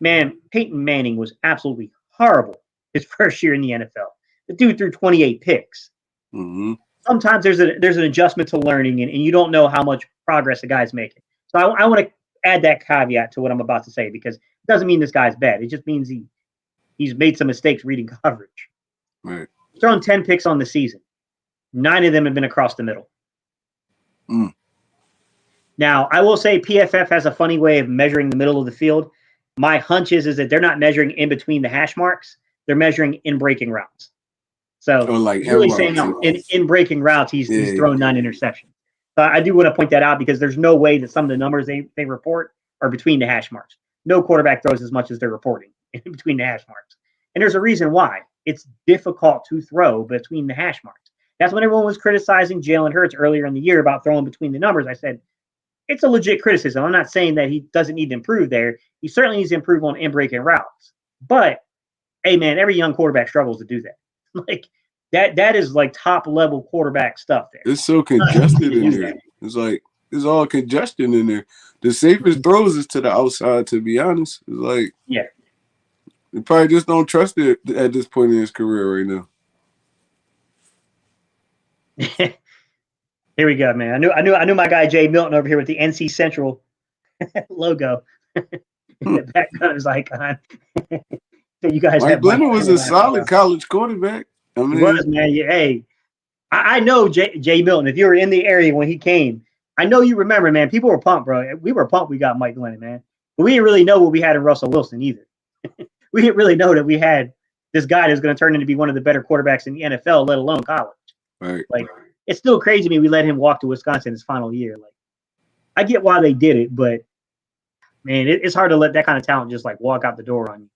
Man, Peyton Manning was absolutely horrible his first year in the NFL. The dude threw 28 picks. Mm-hmm. Sometimes there's an adjustment to learning, and you don't know how much progress a guy's making. So I want to add that caveat to what I'm about to say, because it doesn't mean this guy's bad. It just means he's made some mistakes reading coverage. Right. He's thrown 10 picks on the season. 9 of them have been across the middle. Mm. Now, I will say PFF has a funny way of measuring the middle of the field. My hunch is that they're not measuring in between the hash marks. They're measuring in breaking routes. So like really saying in breaking routes, he's thrown 9 interceptions. So I do want to point that out, because there's no way that some of the numbers they report are between the hash marks. No quarterback throws as much as they're reporting in between the hash marks. And there's a reason why. It's difficult to throw between the hash marks. That's when everyone was criticizing Jalen Hurts earlier in the year about throwing between the numbers. I said, it's a legit criticism. I'm not saying that he doesn't need to improve there. He certainly needs to improve on in-breaking routes. But, hey, man, every young quarterback struggles to do that. Like, that is like top-level quarterback stuff there. It's so congested in there. It's like, it's all congestion in there. The safest throws is to the outside, to be honest. It's like, yeah, you probably just don't trust it at this point in his career right now. Here we go, man. I knew my guy Jay Milton over here with the NC Central logo. Backgunner's icon. So you guys Mike Glennon was a solid college quarterback. I mean, he was, man. Yeah, hey, I know Jay Milton. If you were in the area when he came, I know you remember, man. People were pumped, bro. We were pumped we got Mike Glennon, man. But we didn't really know what we had in Russell Wilson either. We didn't really know that we had this guy that's going to turn into be one of the better quarterbacks in the NFL, let alone college. Right. Like, it's still crazy to me we let him walk to Wisconsin his final year. Like, I get why they did it, but man, it's hard to let that kind of talent just like walk out the door on you.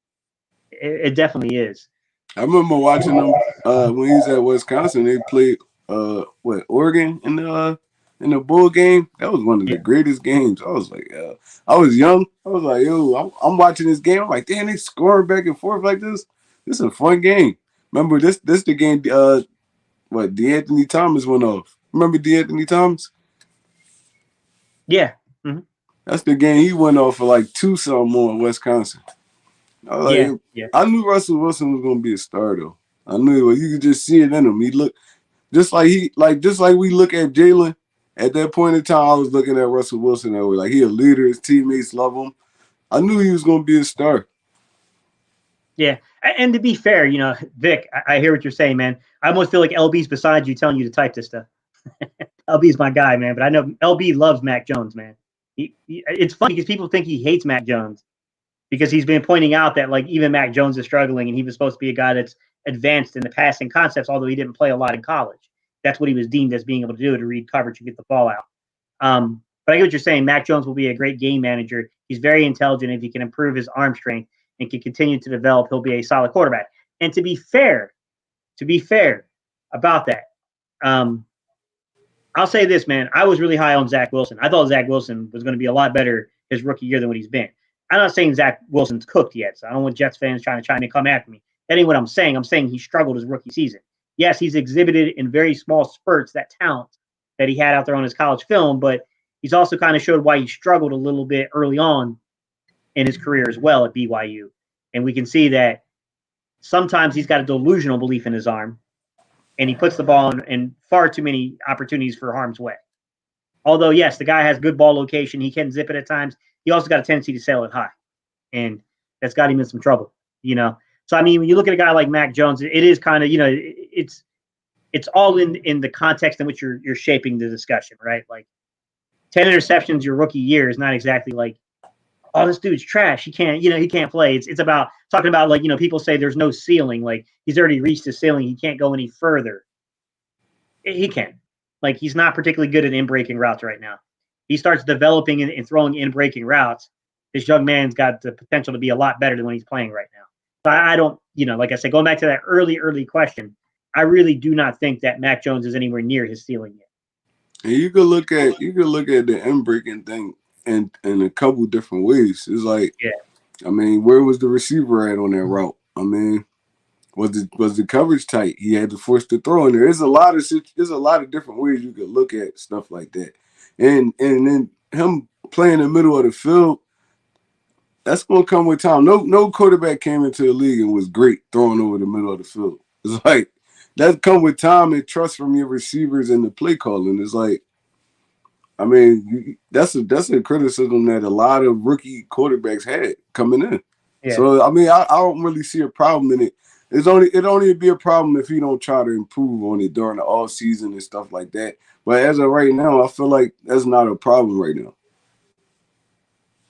It definitely is. I remember watching them when he was at Wisconsin. They played Oregon in the bowl game. That was one of the greatest games. I was like, I was young. I was like, yo, I'm watching this game. I'm like, damn, they scoring back and forth like this. This is a fun game. Remember this the game DeAnthony Thomas went off. Remember DeAnthony Thomas? Yeah. Mm-hmm. That's the game he went off for like 2-something more in Wisconsin. I was like, I knew Russell Wilson was gonna be a star though. I knew it. You could just see it in him. He looked just like we look at Jalen. At that point in time, I was looking at Russell Wilson that way. Like, he a leader, his teammates love him. I knew he was gonna be a star. Yeah. And to be fair, Vic, I hear what you're saying, man. I almost feel like LB's beside you telling you to type this stuff. LB's my guy, man. But I know LB loves Mac Jones, man. It's funny because people think he hates Mac Jones because he's been pointing out that, like, even Mac Jones is struggling, and he was supposed to be a guy that's advanced in the passing concepts, although he didn't play a lot in college. That's what he was deemed as being able to do, to read coverage and get the ball out. But I get what you're saying. Mac Jones will be a great game manager. He's very intelligent. If he can improve his arm strength and can continue to develop, he'll be a solid quarterback. And to be fair about that, I'll say this, man. I was really high on Zach Wilson. I thought Zach Wilson was going to be a lot better his rookie year than what he's been. I'm not saying Zach Wilson's cooked yet, so I don't want Jets fans trying to come after me. That ain't what I'm saying. I'm saying he struggled his rookie season. Yes, he's exhibited in very small spurts that talent that he had out there on his college film, but he's also kind of showed why he struggled a little bit early on in his career as well at BYU. And we can see that sometimes he's got a delusional belief in his arm, and he puts the ball in far too many opportunities for harm's way. Although, yes, the guy has good ball location. He can zip it at times. He also got a tendency to sail it high, and that's got him in some trouble, So, I mean, when you look at a guy like Mac Jones, it is kind of, it's all in the context in which you're shaping the discussion, right? Like, 10 interceptions your rookie year is not exactly like, oh, this dude's trash. He can't play. It's about talking about, like, people say there's no ceiling. Like, he's already reached the ceiling. He can't go any further. He can. Like, he's not particularly good at in-breaking routes right now. He starts developing and throwing in-breaking routes. this young man's got the potential to be a lot better than when he's playing right now. So I don't, like I said, going back to that early question, I really do not think that Mac Jones is anywhere near his ceiling yet. And you could look at the end breaking thing in a couple different ways. It's like, I mean, where was the receiver at on that route? I mean, was the coverage tight? He had to force the throw in there. There's a lot of different ways you could look at stuff like that. And then him playing in the middle of the field, that's gonna come with time. No quarterback came into the league and was great throwing over the middle of the field. It's like that come with time and trust from your receivers and the play calling. It's like, I mean, that's a criticism that a lot of rookie quarterbacks had coming in. Yeah. So I mean, I don't really see a problem in it. It only be a problem if you don't try to improve on it during the off season and stuff like that. But as of right now, I feel like that's not a problem right now.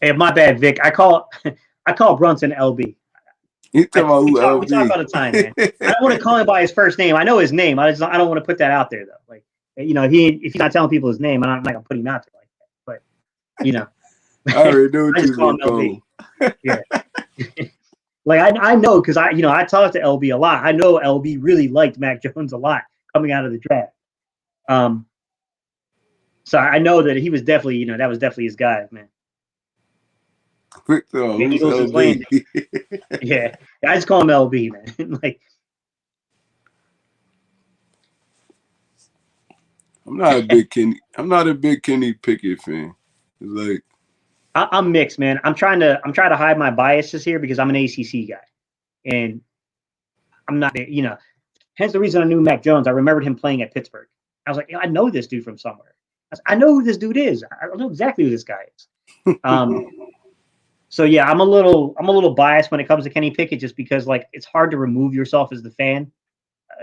Hey, my bad, Vic. I call Brunson LB. We talk all the time, man. I don't want to call him by his first name. I know his name. I don't want to put that out there though. Like, if he's not telling people his name, I'm not gonna put him out there like that. But I already know what I just call him LB. Yeah. Like I know because I talked to LB a lot. I know LB really liked Mac Jones a lot coming out of the draft. So I know that he was definitely, that was definitely his guy, man. Yeah, I just call him LB, man. Like, I'm not a big Kenny Pickett fan. It's like, I'm mixed, man. I'm trying to hide my biases here because I'm an ACC guy, and I'm not, hence the reason I knew Mac Jones. I remembered him playing at Pittsburgh. I was like, I know this dude from somewhere. I know who this dude is. I know exactly who this guy is. So yeah, I'm a little biased when it comes to Kenny Pickett, just because like it's hard to remove yourself as the fan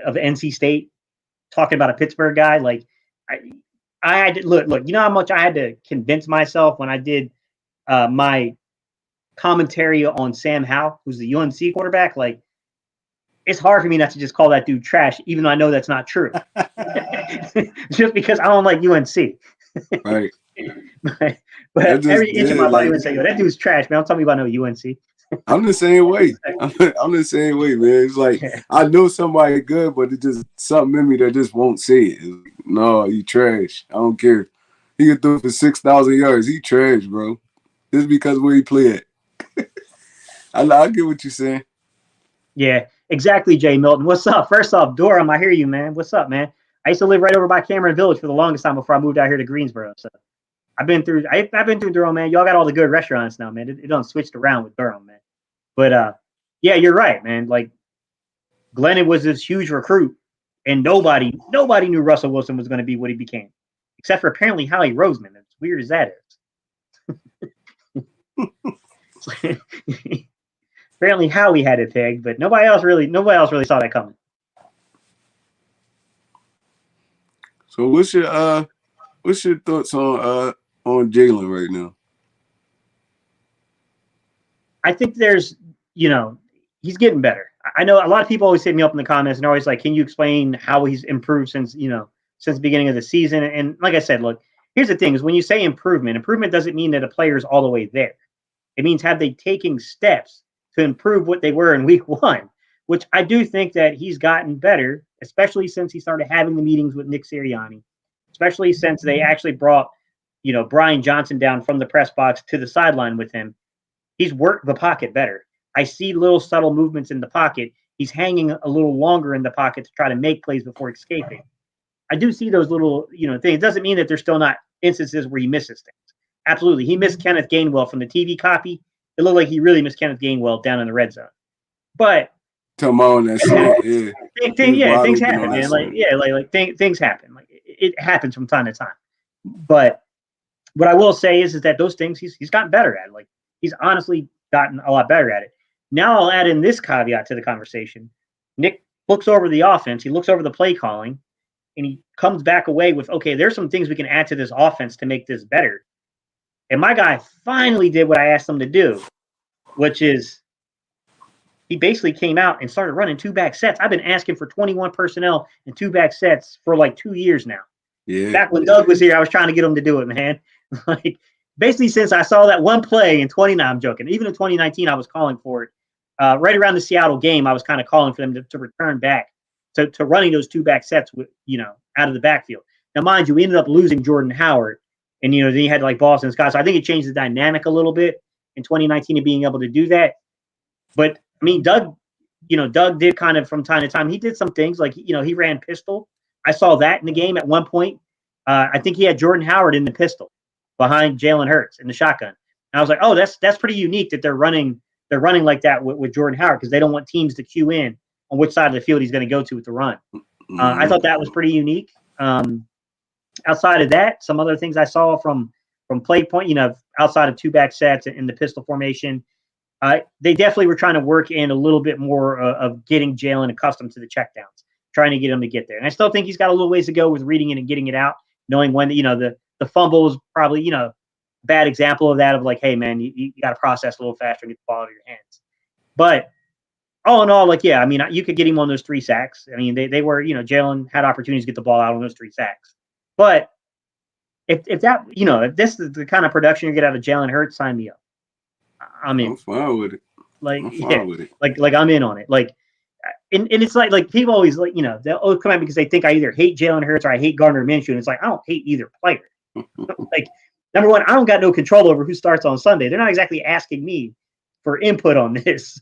of NC State talking about a Pittsburgh guy. Like I had to look. You know how much I had to convince myself when I did my commentary on Sam Howell, who's the UNC quarterback. Like, it's hard for me not to just call that dude trash, even though I know that's not true. Just because I don't like UNC. Right. but every inch of my body would say, "Yo, that dude's trash, man. Don't tell me about no UNC." I'm the same way. I'm the same way, man. It's like I know somebody good, but it's just something in me that just won't say it. Like, no, you trash. I don't care. He could throw for 6,000 yards. He trash, bro. Just because where he play at. I get what you're saying. Yeah, exactly, Jay Milton. What's up? First off, Durham, I hear you, man. What's up, man? I used to live right over by Cameron Village for the longest time before I moved out here to Greensboro. So I've been through Durham, man. Y'all got all the good restaurants now, man. It done switched around with Durham, man. But yeah, you're right, man. Like, Glennon was this huge recruit, and nobody knew Russell Wilson was going to be what he became, except for apparently Howie Roseman. As weird as that is. Apparently Howie had it pegged, but nobody else really saw that coming. So what's your thoughts on Jalen right now? I think there's, he's getting better. I know a lot of people always hit me up in the comments and always like, can you explain how he's improved since the beginning of the season? And like I said, look, here's the thing is when you say improvement doesn't mean that a player is all the way there. It means have they taken steps to improve what they were in week one, which I do think that he's gotten better, especially since he started having the meetings with Nick Sirianni, especially since they actually brought, Brian Johnson down from the press box to the sideline with him. He's worked the pocket better. I see little subtle movements in the pocket. He's hanging a little longer in the pocket to try to make plays before escaping. I do see those little, things. It doesn't mean that there's still not instances where he misses things. Absolutely. He missed Kenneth Gainwell from the TV copy. It looked like he really missed Kenneth Gainwell down in the red zone. But things happen, man. Things happen. Like it happens from time to time. But what I will say is that those things he's gotten better at. Like, he's honestly gotten a lot better at it. Now I'll add in this caveat to the conversation. Nick looks over the offense. He looks over the play calling, and he comes back away with, okay, there's some things we can add to this offense to make this better. And my guy finally did what I asked him to do, which is he basically came out and started running two-back sets. I've been asking for 21 personnel and two-back sets for like 2 years now. Yeah. Back when Doug was here, I was trying to get him to do it, man. Like, basically since I saw that one play in 29, I'm joking. Even in 2019, I was calling for it. Right around the Seattle game, I was kind of calling for them to return back to running those two back sets with, out of the backfield. Now, mind you, we ended up losing Jordan Howard, and then you had like Boston Scott. So I think it changed the dynamic a little bit in 2019 of being able to do that. But I mean, Doug did kind of from time to time. He did some things like he ran pistol. I saw that in the game at one point. I think he had Jordan Howard in the pistol behind Jalen Hurts in the shotgun. And I was like, oh, that's pretty unique that they're running like that with Jordan Howard because they don't want teams to cue in on which side of the field he's going to go to with the run. I thought that was pretty unique. Outside of that, some other things I saw from play point, outside of two back sets in the pistol formation, they definitely were trying to work in a little bit more of getting Jalen accustomed to the checkdowns, trying to get him to get there. And I still think he's got a little ways to go with reading it and getting it out, knowing when, the fumble is probably, bad example of that of like, hey, man, you got to process a little faster and get the ball out of your hands. But all in all, like, yeah, I mean, you could get him on those 3 sacks. I mean, they were, Jalen had opportunities to get the ball out on those 3 sacks. But if this is the kind of production you get out of Jalen Hurts, sign me up. I'm in. I'm fine with it. Like, I'm fine with it. Like I'm in on it. Like, and it's like people always like, they'll come at me because they think I either hate Jalen Hurts or I hate Gardner Minshew. And it's like, I don't hate either player. Like, number one, I don't got no control over who starts on Sunday. They're not exactly asking me for input on this.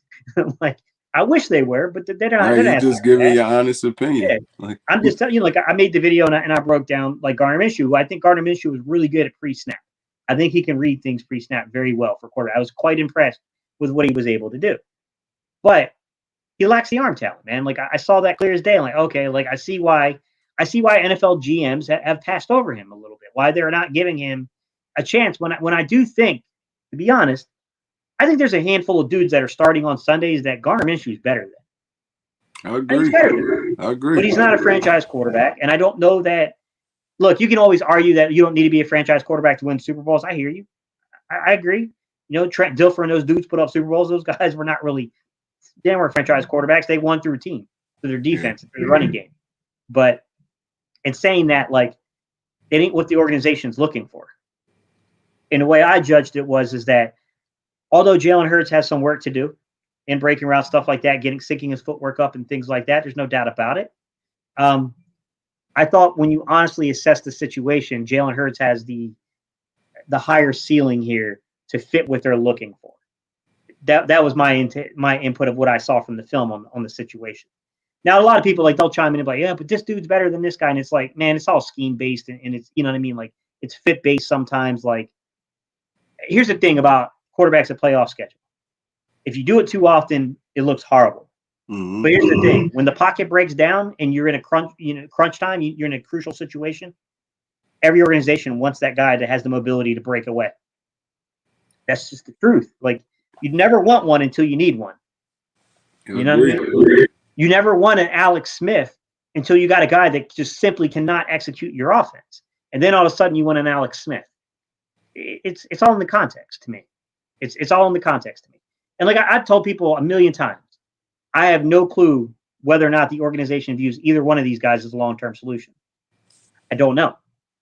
Like, I wish they were, but they're not. Right, you're just giving your honest opinion. Yeah. Like, I'm just telling you, like, I made the video and I broke down like Gardner Minshew, who I think Gardner Minshew was really good at pre-snap. I think he can read things pre-snap very well for quarterback. I was quite impressed with what he was able to do. But he lacks the arm talent, man. Like, I saw that clear as day. I'm like, okay, like I see why NFL GMs have passed over him a little bit, why they're not giving him a chance. When I do think, to be honest, I think there's a handful of dudes that are starting on Sundays that Gardner Minshew is better than. I agree. I agree. But he's not a franchise quarterback. And I don't know that. Look, you can always argue that you don't need to be a franchise quarterback to win Super Bowls. I hear you. I agree. Trent Dilfer and those dudes put up Super Bowls. Those guys were not really, they weren't franchise quarterbacks. They won through a team, through their defense, through the running game. But in saying that, like, it ain't what the organization's looking for. And the way I judged it is that although Jalen Hurts has some work to do in breaking routes, stuff like that, syncing his footwork up and things like that, there's no doubt about it. I thought when you honestly assess the situation, Jalen Hurts has the higher ceiling here to fit what they're looking for. That was my input of what I saw from the film on the situation. Now, a lot of people, like, they'll chime in and be like, yeah, but this dude's better than this guy. And it's like, man, it's all scheme based and it's, you know what I mean? Like, it's fit based sometimes. Like, here's the thing about quarterbacks at playoff schedule. If you do it too often, it looks horrible. Mm-hmm. But here's the thing: when the pocket breaks down and you're in a crunch time, you're in a crucial situation. Every organization wants that guy that has the mobility to break away. That's just the truth. Like, you never want one until you need one. You know what I mean? You never want an Alex Smith until you got a guy that just simply cannot execute your offense, and then all of a sudden you want an Alex Smith. It's all in the context to me. It's all in the context to me. And like I've told people a million times, I have no clue whether or not the organization views either one of these guys as a long-term solution. I don't know.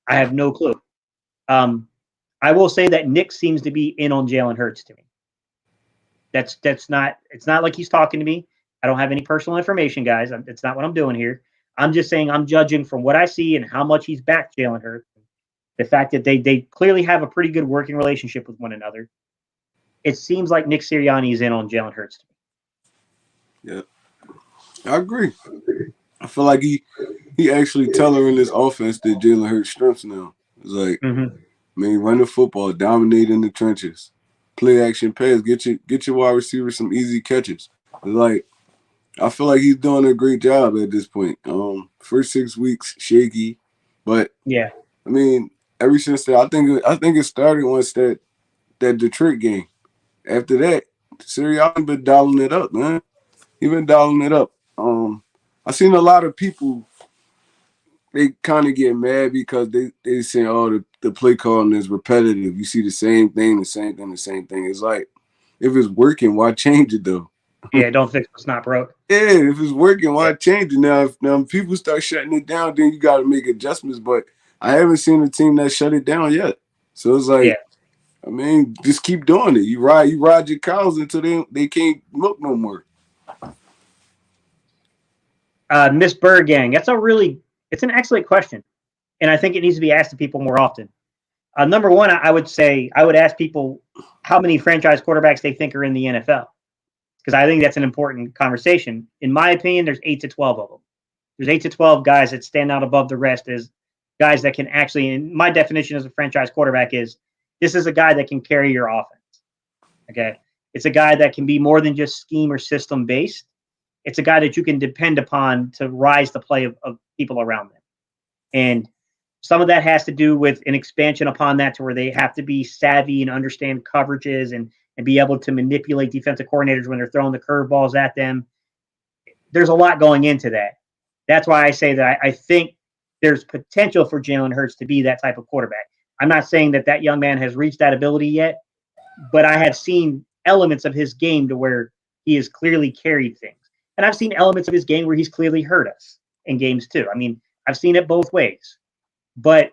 I have no clue. I will say that Nick seems to be in on Jalen Hurts to me. It's not like he's talking to me. I don't have any personal information, guys. It's not what I'm doing here. I'm just saying I'm judging from what I see and how much he's backed Jalen Hurts. The fact that they clearly have a pretty good working relationship with one another. It seems like Nick Sirianni is in on Jalen Hurts to me. Yeah, I agree. I feel like he actually tailoring this offense that Jalen Hurts strengths now. It's like, run the football, dominate in the trenches, play action pass, get your wide receivers some easy catches. It's like, I feel like he's doing a great job at this point. First 6 weeks shaky, but yeah, I mean, ever since that, I think it started once that Detroit game. After that, Sirianni been dialing it up, man. He been dialing it up. I seen a lot of people, they kind of get mad because they say, oh, the play calling is repetitive. You see the same thing. It's like, if it's working, why change it though? Yeah, don't fix what's not broke. Yeah, if it's working, why change it? Now, if people start shutting it down, then you got to make adjustments. But I haven't seen a team that shut it down yet. So it's like, I mean, just keep doing it. You ride your cows until they can't milk no more. Miss Gang, it's an excellent question, and I think it needs to be asked to people more often. Number one, I would say I would ask people how many franchise quarterbacks they think are in the NFL, because I think that's an important conversation. In my opinion, there's 8 to 12 of them. There's 8 to 12 guys that stand out above the rest as guys that can actually, and my definition as a franchise quarterback is this is a guy that can carry your offense. Okay. It's a guy that can be more than just scheme or system based. It's a guy that you can depend upon to rise the play of people around them. And some of that has to do with an expansion upon that to where they have to be savvy and understand coverages and be able to manipulate defensive coordinators when they're throwing the curveballs at them. There's a lot going into that. That's why I say that I think there's potential for Jalen Hurts to be that type of quarterback. I'm not saying that young man has reached that ability yet, but I have seen elements of his game to where he has clearly carried things. And I've seen elements of his game where he's clearly hurt us in games too. I mean, I've seen it both ways. But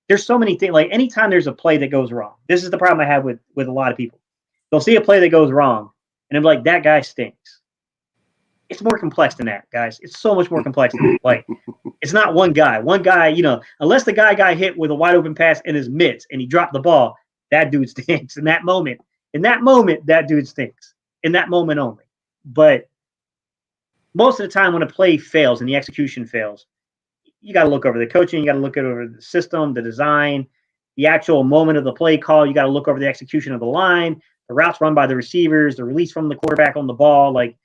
there's so many things. Like anytime there's a play that goes wrong, this is the problem I have with a lot of people. They'll see a play that goes wrong, and I'm like, that guy stinks. It's more complex than that, guys. It's so much more complex than that. Like, it's not one guy. One guy, unless the guy got hit with a wide open pass in his mitts and he dropped the ball, that dude stinks. In that moment, that dude stinks. In that moment only. But most of the time when a play fails and the execution fails, you got to look over the coaching. You got to look over the system, the design, the actual moment of the play call. You got to look over the execution of the line, the routes run by the receivers, the release from the quarterback on the ball. Like,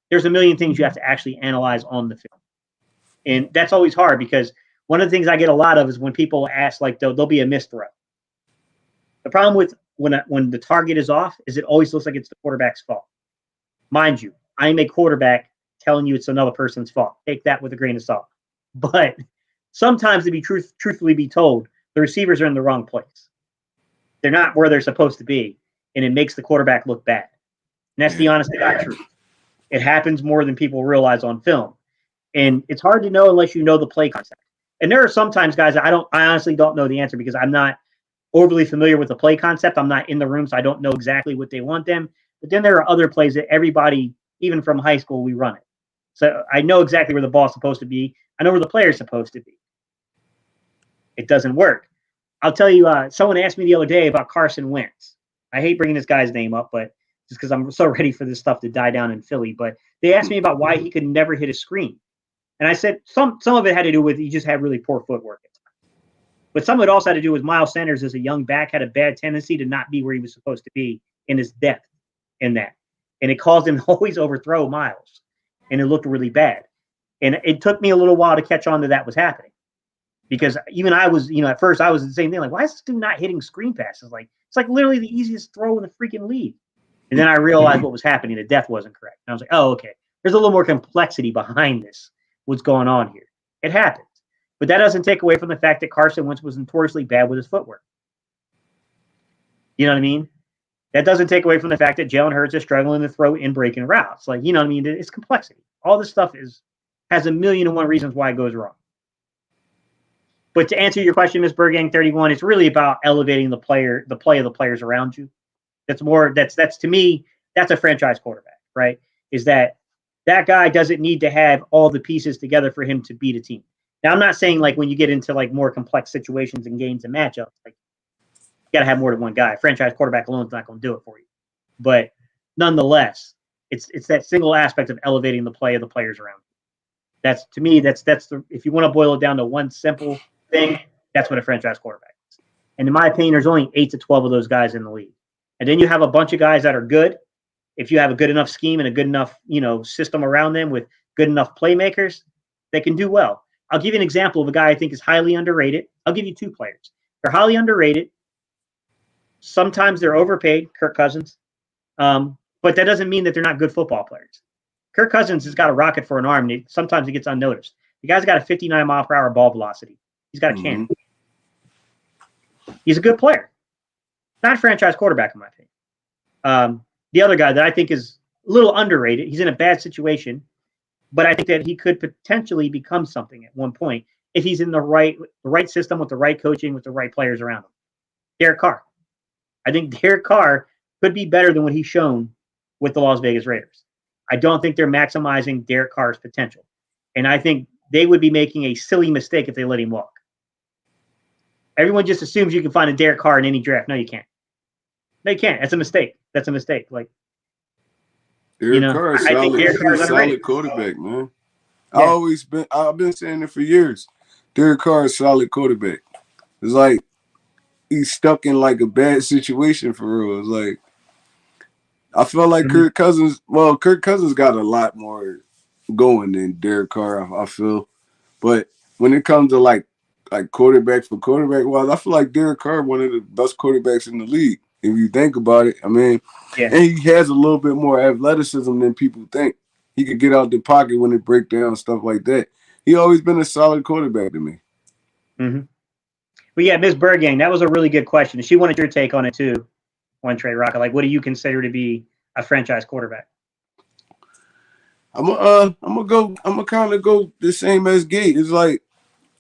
there's a million things you have to actually analyze on the film. And that's always hard because one of the things I get a lot of is when people ask, like, there'll be a missed throw. The problem with when the target is off is it always looks like it's the quarterback's fault. Mind you, I am a quarterback telling you it's another person's fault. Take that with a grain of salt. But sometimes, to be truthfully be told, the receivers are in the wrong place. They're not where they're supposed to be, and it makes the quarterback look bad. And that's the honest to God truth. It happens more than people realize on film. And it's hard to know unless you know the play concept. And there are sometimes guys I honestly don't know the answer because I'm not overly familiar with the play concept. I'm not in the room, so I don't know exactly what they want them. But then there are other plays that everybody, even from high school, we run it. So I know exactly where the ball's supposed to be. I know where the player's supposed to be. It doesn't work. I'll tell you, someone asked me the other day about Carson Wentz. I hate bringing this guy's name up, but just because I'm so ready for this stuff to die down in Philly. But they asked me about why he could never hit a screen. And I said some of it had to do with he just had really poor footwork at times. But some of it also had to do with Miles Sanders as a young back had a bad tendency to not be where he was supposed to be in his depth in that. And it caused him to always overthrow Miles. And it looked really bad. And it took me a little while to catch on that was happening. Because even I was, at first I was the same thing. Like, why is this dude not hitting screen passes? Like, it's like literally the easiest throw in the freaking league. And then I realized what was happening. The depth wasn't correct. And I was like, oh, okay. There's a little more complexity behind this. What's going on here? It happens. But that doesn't take away from the fact that Carson Wentz was notoriously bad with his footwork. You know what I mean? That doesn't take away from the fact that Jalen Hurts is struggling to throw in breaking routes. Like, you know what I mean? It's complexity. All this stuff has a million and one reasons why it goes wrong. But to answer your question, Ms. Bergang 31, it's really about elevating the play of the players around you. That's to me, that's a franchise quarterback, right? Is that guy doesn't need to have all the pieces together for him to beat a team. Now, I'm not saying like when you get into like more complex situations and games and matchups, like you got to have more than one guy. A franchise quarterback alone is not going to do it for you. But nonetheless, it's that single aspect of elevating the play of the players around you. That's to me, that's the if you want to boil it down to one simple thing, that's what a franchise quarterback is. And in my opinion, there's only 8 to 12 of those guys in the league. And then you have a bunch of guys that are good. If you have a good enough scheme and a good enough, system around them with good enough playmakers, they can do well. I'll give you an example of a guy I think is highly underrated. I'll give you 2 players. They're highly underrated. Sometimes they're overpaid, Kirk Cousins. But that doesn't mean that they're not good football players. Kirk Cousins has got a rocket for an arm, and sometimes he gets unnoticed. The guy's got a 59-mile-per-hour ball velocity. He's got a cannon. He's a good player. Not a franchise quarterback, in my opinion. The other guy that I think is a little underrated, he's in a bad situation, but I think that he could potentially become something at one point if he's in the right system with the right coaching, with the right players around him. Derek Carr. I think Derek Carr could be better than what he's shown with the Las Vegas Raiders. I don't think they're maximizing Derek Carr's potential. And I think they would be making a silly mistake if they let him walk. Everyone just assumes you can find a Derek Carr in any draft. No, you can't. No, you can't. That's a mistake. That's a mistake. Like, Derek Carr is I think solid. Derek Carr is He's a underrated. solid quarterback, man. Yeah. I've been saying it for years. Derek Carr is a solid quarterback. It's like he's stuck in like a bad situation for real. It's like I feel like Kirk Cousins got a lot more going than Derek Carr, I feel. But when it comes to like quarterback for quarterback wise, I feel like Derek Carr one of the best quarterbacks in the league. If you think about it, I mean, and he has a little bit more athleticism than people think. He could get out the pocket when it break down, stuff like that. He always been a solid quarterback to me. Mm-hmm. But yeah, Ms. Bergang, that was a really good question. She wanted your take on it too. One Trey Rocket, like, what do you consider to be a franchise quarterback? I'm gonna kind of go the same as Gate. It's like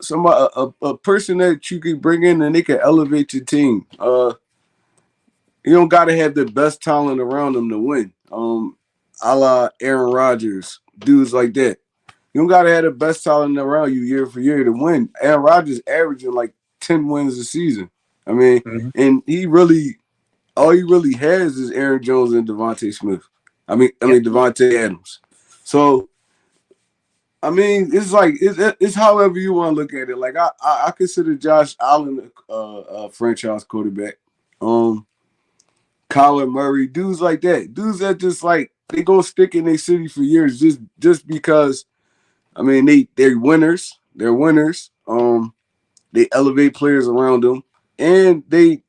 somebody, a person that you can bring in and they can elevate your team. You don't got to have the best talent around them to win. A la Aaron Rodgers, dudes like that. You don't got to have the best talent around you year for year to win. Aaron Rodgers averaging like 10 wins a season. I mean, and all he really has is Aaron Jones and Devontae Smith. I mean Devontae Adams. So, I mean, it's like it's however you want to look at it. Like I consider Josh Allen a franchise quarterback. Kyler Murray, dudes like that. Dudes that just like they gonna stick in their city for years just because. I mean, they're winners. They're winners. They elevate players around them, and they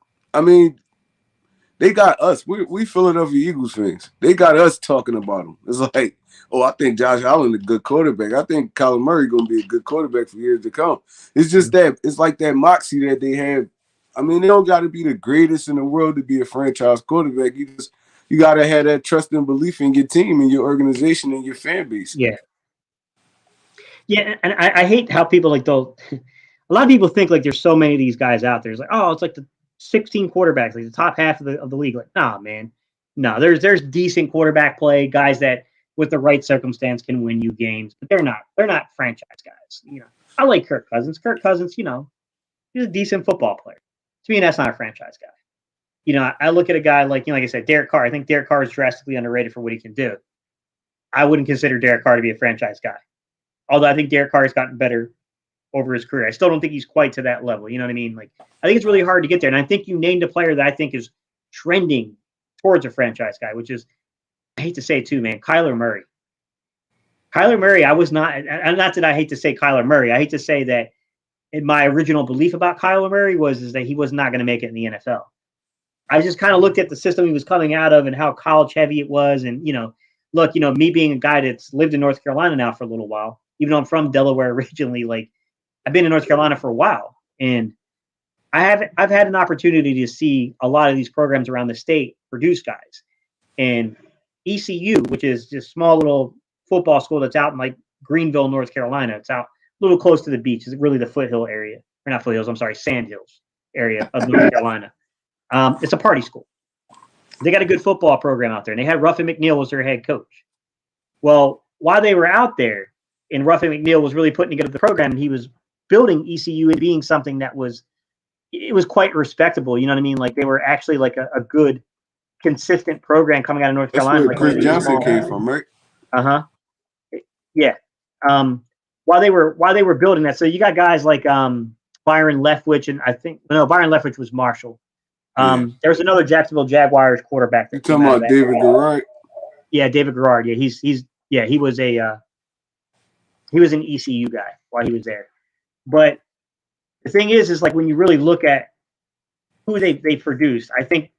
got us. We Philadelphia Eagles fans. They got us talking about them. It's like, oh, I think Josh Allen is a good quarterback. I think Kyler Murray gonna be a good quarterback for years to come. It's just that it's like that moxie that they have. I mean, they don't got to be the greatest in the world to be a franchise quarterback. You got to have that trust and belief in your team and your organization and your fan base. Yeah. Yeah, and I hate how people like a lot of people think like there's so many of these guys out there. It's like, oh, it's like the 16 quarterbacks, like the top half of the league. Like, nah, man. No, there's decent quarterback play, guys that with the right circumstance can win you games, but they're not franchise guys. I like Kirk Cousins. Kirk Cousins, he's a decent football player. To me, that's not a franchise guy. I look at a guy like I said, Derek Carr. I think Derek Carr is drastically underrated for what he can do. I wouldn't consider Derek Carr to be a franchise guy. Although I think Derek Carr has gotten better over his career. I still don't think he's quite to that level. You know what I mean? Like, I think it's really hard to get there. And I think you named a player that I think is trending towards a franchise guy, which is, I hate to say it too, man, Kyler Murray. Kyler Murray, I was not, and not that I hate to say Kyler Murray. I hate to say that my original belief about Kyler Murray is that he was not going to make it in the NFL. I just kind of looked at the system he was coming out of and how college heavy it was. And, look, me being a guy that's lived in North Carolina now for a little while, even though I'm from Delaware originally, like I've been in North Carolina for a while, and I've had an opportunity to see a lot of these programs around the state produce guys. And ECU, which is just a small little football school that's out in like Greenville, North Carolina, it's out a little close to the beach. It's really the foothill area, or not foothills, I'm sorry, sandhills area of North Carolina. It's a party school. They got a good football program out there, and they had Ruffin McNeil was their head coach. Well, while they were out there, and Ruffin McNeil was really putting together the program, and he was building ECU and being something that was quite respectable. You know what I mean? Like they were actually like a good, consistent program coming out of North Carolina. That's where Chris Johnson came from, right? Yeah. While they were building that, so you got guys like Byron Leftwich, and Byron Leftwich was Marshall. There was another Jacksonville Jaguars quarterback. You talking about David Garrard? Yeah, David Garrard. Yeah, he was an ECU guy while he was there. But the thing is like when you really look at who they produced, I think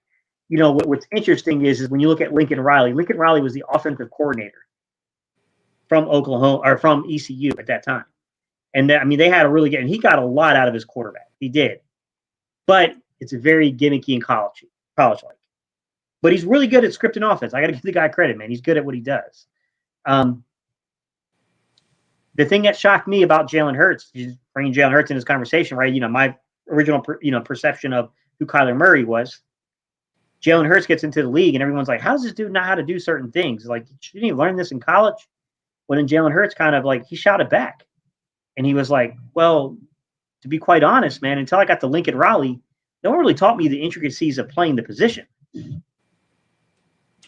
what's interesting is when you look at Lincoln Riley. Lincoln Riley was the offensive coordinator from Oklahoma or from ECU at that time, and they had a really good. And he got a lot out of his quarterback. He did, but it's very gimmicky and college-like. But he's really good at scripting offense. I got to give the guy credit, man. He's good at what he does. The thing that shocked me about Jalen Hurts, bringing Jalen Hurts in this conversation, right? My original, perception of who Kyler Murray was. Jalen Hurts gets into the league, and everyone's like, how does this dude know how to do certain things? Like, didn't he learn this in college? When then Jalen Hurts kind of like, he shouted back. And he was like, well, to be quite honest, man, until I got to Lincoln Raleigh, no one really taught me the intricacies of playing the position.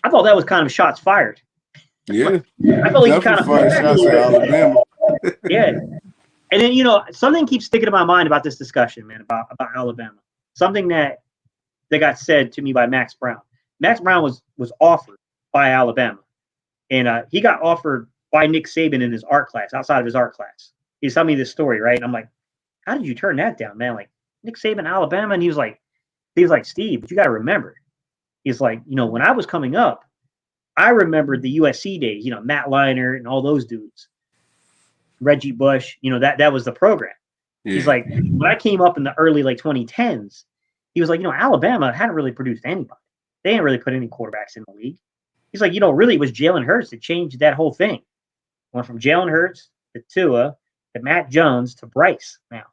I thought that was kind of shots fired. Yeah. I felt like he kind of fired shots at Alabama. Yeah. And then, something keeps sticking in my mind about this discussion, man, about Alabama. Something that got said to me by Max Brown. Max Brown was offered by Alabama. And he got offered by Nick Saban in his art class, outside of his art class. He's telling me this story, right? And I'm like, how did you turn that down, man? Like, Nick Saban, Alabama? And he was like, Steve, but you got to remember. He's like, when I was coming up, I remembered the USC days, Matt Leinart and all those dudes. Reggie Bush, that was the program. Yeah. He's like, when I came up in the early 2010s, he was like, Alabama hadn't really produced anybody. They didn't really put any quarterbacks in the league. He's like, really, it was Jalen Hurts that changed that whole thing. Went from Jalen Hurts to Tua to Matt Jones to Bryce now.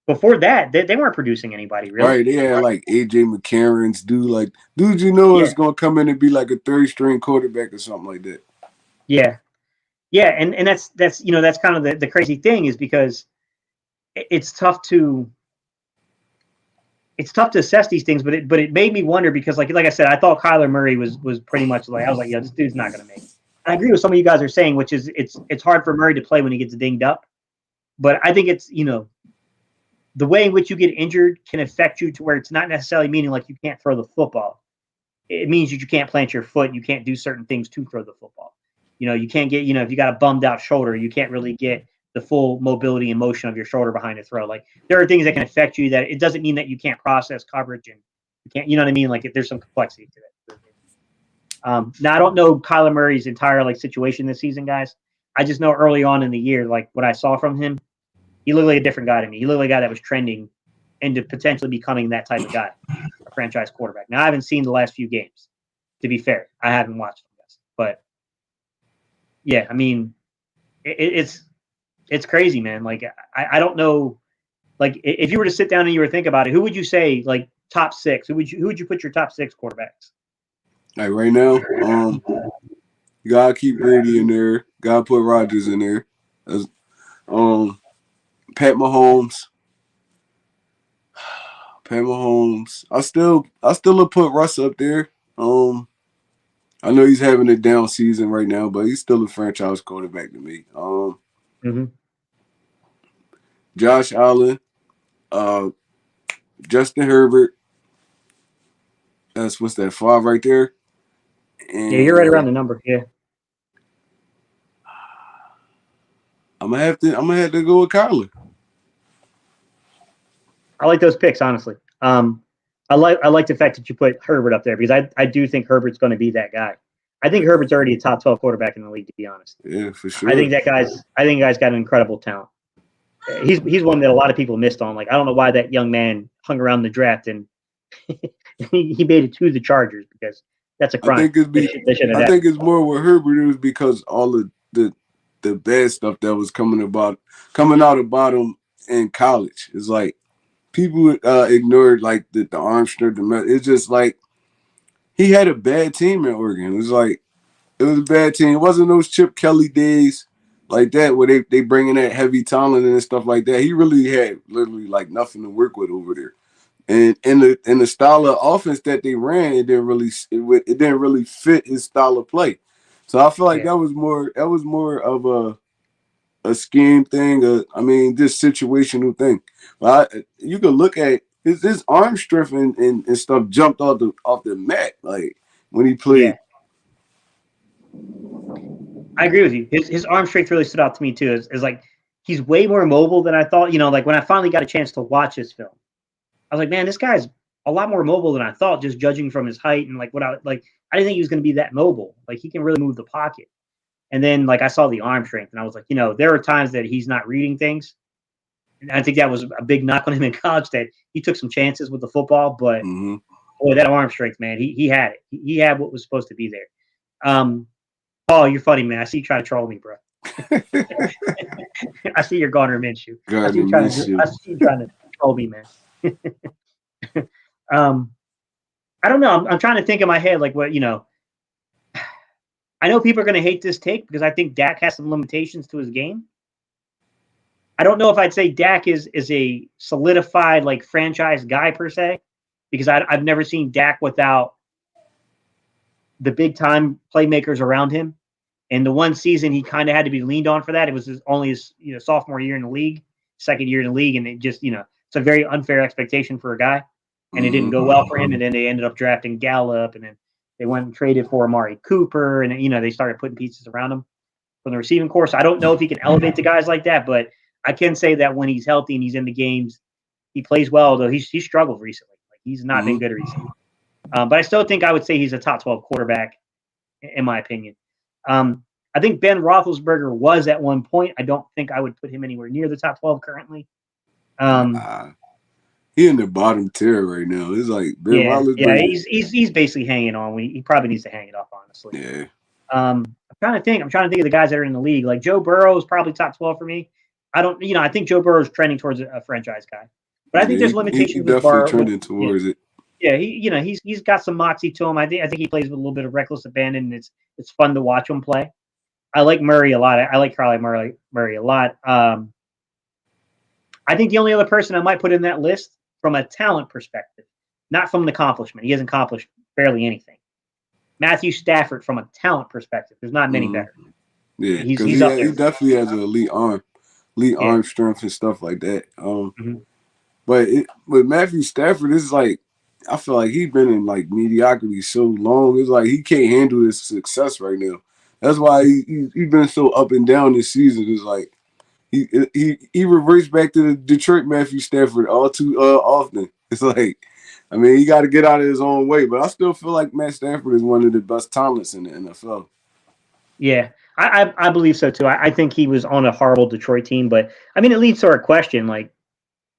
Before that, they weren't producing anybody, really. Right, they had A.J. McCarron's dudes is going to come in and be like a third-string quarterback or something like that. Yeah. Yeah, and that's kind of the crazy thing is because it's tough to assess these things, but it made me wonder because like I said, I thought Kyler Murray was pretty much like, I was like, yeah, this dude's not going to make it. I agree with some of you guys are saying, which is it's hard for Murray to play when he gets dinged up, but I think it's the way in which you get injured can affect you to where it's not necessarily meaning like you can't throw the football. It means that you can't plant your foot, you can't do certain things to throw the football. You can't get, if you got a bummed out shoulder, you can't really get the full mobility and motion of your shoulder behind the throw. Like there are things that can affect you that it doesn't mean that you can't process coverage and you can't, you know what I mean? Like there's some complexity to it. Now I don't know Kyler Murray's entire situation this season, guys. I just know early on in the year, like what I saw from him, he looked like a different guy to me. He looked like a guy that was trending into potentially becoming that type of guy, a franchise quarterback. Now I haven't seen the last few games, to be fair. I haven't watched them, guys, but yeah, I mean, it's crazy, man. Like, I don't know. Like, if you were to sit down and you were to think about it, who would you say like top six? Who would you put your top six quarterbacks? Like right now, you gotta keep Brady in there. Gotta put Rodgers in there. Pat Mahomes. I still would put Russ up there. I know he's having a down season right now, but he's still a franchise quarterback to me. Josh Allen, Justin Herbert. What's that, 5 right there? And yeah, you're right around the number. Yeah. I'm gonna have to go with Kyler. I like those picks, honestly. I like the fact that you put Herbert up there because I do think Herbert's going to be that guy. I think Herbert's already a top 12 quarterback in the league, to be honest. Yeah, for sure. I think guy's got an incredible talent. He's one that a lot of people missed on. Like I don't know why that young man hung around the draft and he made it to the Chargers because that's a crime. I think it's more with Herbert. It was because all of the bad stuff that was coming out about him in college. It's like people ignored like the arm strength. It's just like he had a bad team in Oregon. It was a bad team. It wasn't those Chip Kelly days like that where they bring in that heavy talent and stuff like that. He really had literally like nothing to work with over there. And in the style of offense that they ran, it didn't really fit his style of play. So I feel like that was more of a scheme thing. This situational thing. But you can look at his arm strength and stuff jumped off the mat like when he played. Yeah. I agree with you. His arm strength really stood out to me too. Is like he's way more mobile than I thought. Like when I finally got a chance to watch his film, I was like, man, this guy's a lot more mobile than I thought, just judging from his height and like I didn't think he was going to be that mobile. Like he can really move the pocket. And then like I saw the arm strength and I was like, there are times that he's not reading things. And I think that was a big knock on him in college that he took some chances with the football, but boy, that arm strength, man, he had it. He had what was supposed to be there. Paul, you're funny, man. I see you trying to troll me, bro. I see your Gardner Minshew. I see you trying to troll me, man. I don't know. I'm trying to think in my head like what I know people are going to hate this take because I think Dak has some limitations to his game. I don't know if I'd say Dak is a solidified like franchise guy per se, because I've never seen Dak without the big time playmakers around him. And the one season he kind of had to be leaned on for that. It was only his sophomore year in the league, second year in the league, and it just it's a very unfair expectation for a guy, and it didn't go well for him. And then they ended up drafting Gallup, and then they went and traded for Amari Cooper, and they started putting pieces around him from the receiving core. So I don't know if he can elevate the guys like that, but I can say that when he's healthy and he's in the games, he plays well. Though he's struggled recently, like he's not been good recently. But I still think I would say he's a top 12 quarterback, in my opinion. I think Ben Roethlisberger was at one point. I don't think I would put him anywhere near the top 12 currently. He in the bottom tier right now. It's like Ben Roethlisberger. He's basically hanging on. He probably needs to hang it up, honestly. Yeah. I'm trying to think of the guys that are in the league. Like Joe Burrow is probably top 12 for me. I think Joe Burrow is trending towards a franchise guy, but I think there's limitations. He definitely trending towards it. Yeah, he's got some moxie to him. I think he plays with a little bit of reckless abandon, and it's fun to watch him play. I like Murray a lot. I like Kyler Murray a lot. I think the only other person I might put in that list from a talent perspective, not from an accomplishment, he hasn't accomplished barely anything. Matthew Stafford, from a talent perspective, there's not many better. Yeah, he's up there. He definitely has an elite arm strength and stuff like that. But with Matthew Stafford, it's like I feel like he's been in like mediocrity so long. It's like he can't handle his success right now. That's why he's been so up and down this season. It's like he reverts back to the Detroit Matthew Stafford all too often. It's like, I mean, he got to get out of his own way. But I still feel like Matt Stafford is one of the best talents in the NFL. Yeah, I believe so too. I think he was on a horrible Detroit team, but I mean, it leads to our question. Like,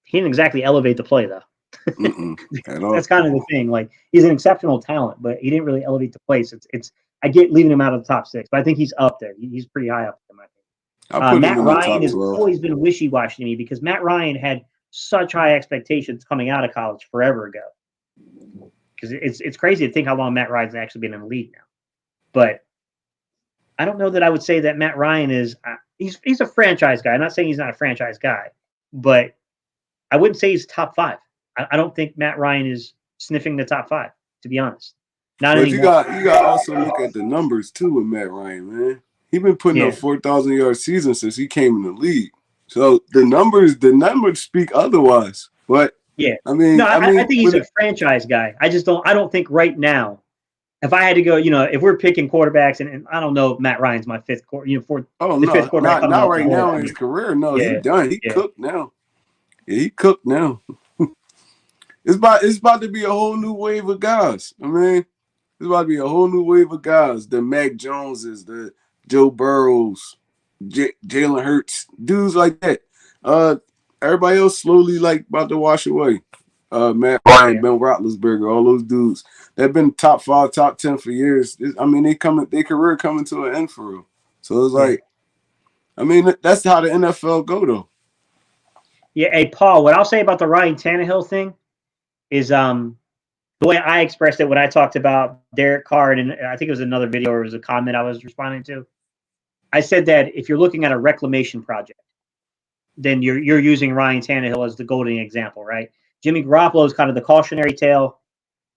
he didn't exactly elevate the play though. That's kind of the thing. Like, he's an exceptional talent, but he didn't really elevate the play. So I get leaving him out of the top 6, but I think he's up there. He's pretty high up in my opinion. Matt Ryan has always been wishy-washy to me because Matt Ryan had such high expectations coming out of college forever ago. Because it's crazy to think how long Matt Ryan's actually been in the league now. But I don't know that I would say that Matt Ryan is he's a franchise guy. I'm not saying he's not a franchise guy, but I wouldn't say he's top 5. I don't think Matt Ryan is sniffing the top 5, to be honest. Not but anymore. You got to also look at the numbers too with Matt Ryan, man. He's been putting up 4,000-yard seasons since he came in the league. So the numbers speak otherwise. But I mean, I think he's a franchise guy. I don't think right now, if I had to go, if we're picking quarterbacks, and I don't know if Matt Ryan's my fifth quarterback. Fifth quarterback not right now in his career. No, he's done. He cooked now. Yeah, he cooked now. It's about to be a whole new wave of guys. I mean, it's about to be a whole new wave of guys. The Mac Joneses, the Joe Burrows, Jalen Hurts, dudes like that. Everybody else slowly like about to wash away. Matt Ryan, Ben Roethlisberger, all those dudes. They've been top 5, top 10 for years. I mean, their career coming to an end for real. So it's like, I mean, that's how the NFL go though. Yeah, hey Paul, what I'll say about the Ryan Tannehill thing is the way I expressed it when I talked about Derek Carr, and I think it was another video or it was a comment I was responding to. I said that if you're looking at a reclamation project, then you're using Ryan Tannehill as the golden example, right? Jimmy Garoppolo is kind of the cautionary tale.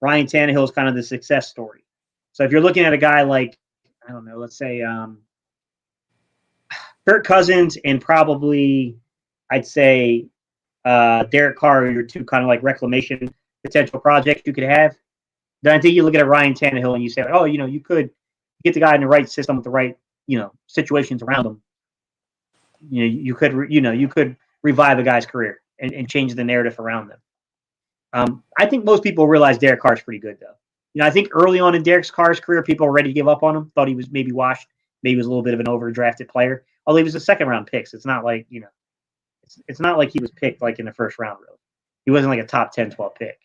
Ryan Tannehill is kind of the success story. So if you're looking at a guy like, I don't know, let's say Kirk Cousins and probably I'd say Derek Carr are your two kind of like reclamation potential projects you could have. Then I think you look at Ryan Tannehill and you say, oh, you could get the guy in the right system with the right, situations around him. You could revive a guy's career and change the narrative around them. I think most people realize Derek Carr's pretty good though. I think early on in Derek Carr's career, people were ready to give up on him. Thought he was maybe washed. Maybe he was a little bit of an overdrafted player. Although he was a second-round pick, so it's not like it's not like he was picked like in the first round. Really, he wasn't like a top 10, 12 pick.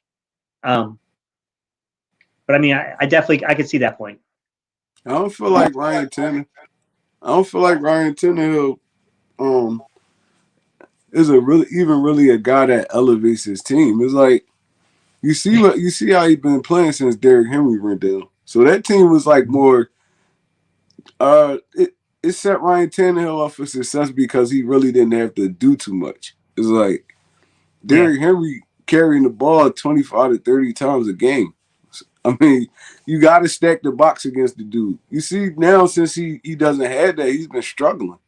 But I mean, I definitely I could see that point. I don't feel like Ryan Tannehill is really a guy that elevates his team. It's like You see how he been playing since Derrick Henry went down. So that team was like more. It set Ryan Tannehill up for success because he really didn't have to do too much. It's like Derrick Henry carrying the ball 25 to 30 times a game. I mean, you got to stack the box against the dude. You see now since he doesn't have that, he's been struggling.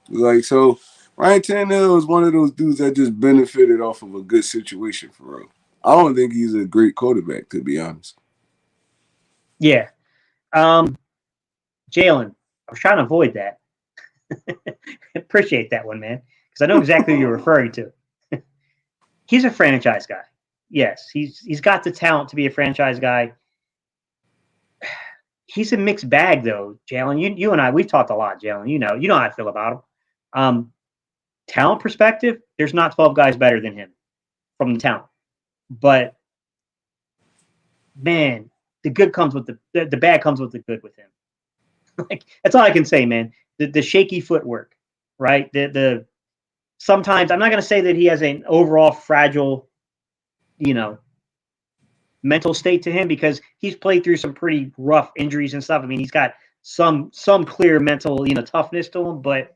Like so, Ryan Tannehill is one of those dudes that just benefited off of a good situation for real. I don't think he's a great quarterback, to be honest. Yeah. Jalen, I was trying to avoid that. Appreciate that one, man, because I know exactly who you're referring to. He's a franchise guy. Yes, he's got the talent to be a franchise guy. He's a mixed bag, though, Jalen. You and I, we've talked a lot, Jalen. You know how I feel about him. Talent perspective, there's not 12 guys better than him from the talent. But man, the good comes with the bad comes with the good with him. Like that's all I can say, man. The shaky footwork, right? The sometimes I'm not going to say that he has an overall fragile, mental state to him because he's played through some pretty rough injuries and stuff. I mean, he's got some clear mental, toughness to him, but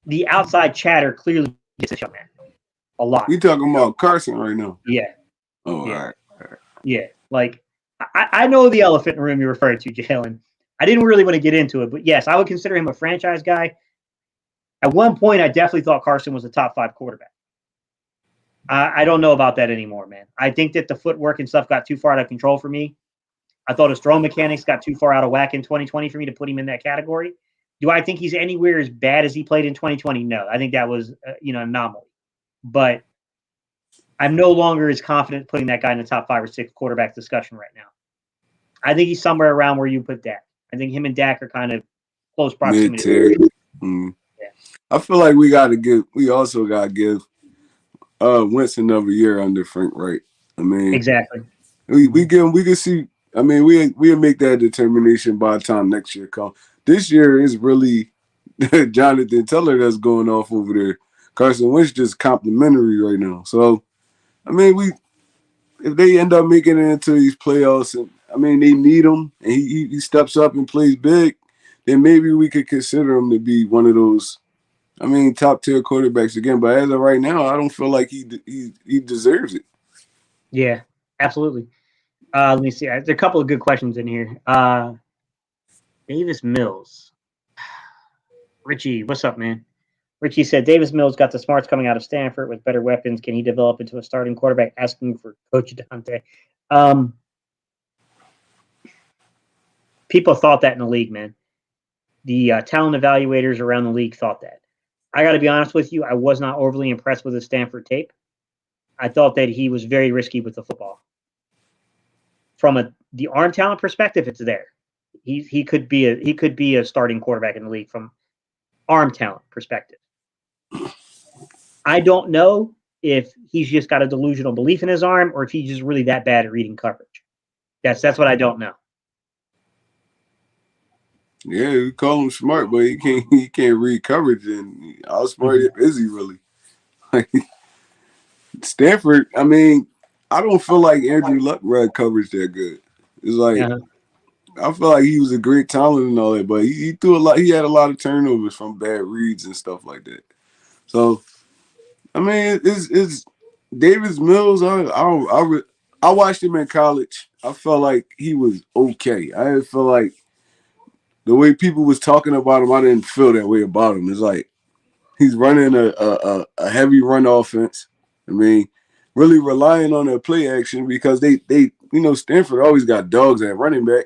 the outside chatter clearly gets a shot, man. A lot. You talking about Carson right now? Yeah. Oh, yeah. all right. Yeah. Like I know the elephant in the room you're referring to, Jalen. I didn't really want to get into it, but yes, I would consider him a franchise guy. At one point, I definitely thought Carson was a top 5 quarterback. I don't know about that anymore, man. I think that the footwork and stuff got too far out of control for me. I thought his throw mechanics got too far out of whack in 2020 for me to put him in that category. Do I think he's anywhere as bad as he played in 2020? No, I think that was an anomaly. But I'm no longer as confident putting that guy in the top 5 or 6 quarterback discussion right now. I think he's somewhere around where you put Dak. I think him and Dak are kind of close proximity. Yeah. I feel like we also got to give Wentz another year under Frank Wright. I mean, exactly. We can see. I mean, we'll make that determination by the time next year comes. This year is really Jonathan Taylor that's going off over there. Carson Wentz just complimentary right now. So, I mean, if they end up making it into these playoffs, and I mean they need him, and he steps up and plays big, then maybe we could consider him to be one of those. I mean, top tier quarterbacks again. But as of right now, I don't feel like he deserves it. Yeah, absolutely. Let me see. There's a couple of good questions in here. Davis Mills. Richie, what's up, man? Richie said, Davis Mills got the smarts coming out of Stanford with better weapons. Can he develop into a starting quarterback? Asking for Coach Dante. People thought that in the league, man. The talent evaluators around the league thought that. I got to be honest with you. I was not overly impressed with his Stanford tape. I thought that he was very risky with the football. From the arm talent perspective, it's there. He could be a starting quarterback in the league from arm talent perspective. I don't know if he's just got a delusional belief in his arm or if he's just really that bad at reading coverage. That's what I don't know. Yeah, we call him smart, but he can't read coverage. And how smart is he really? Stanford, I mean, I don't feel like Andrew Luck read coverage that good. It's like I feel like he was a great talent and all that, but he threw a lot. He had a lot of turnovers from bad reads and stuff like that. So, I mean, it's Davis Mills. I watched him in college. I felt like he was okay. I didn't feel like the way people was talking about him. I didn't feel that way about him. It's like he's running a heavy run offense. I mean, really relying on their play action because they Stanford always got dogs at running back.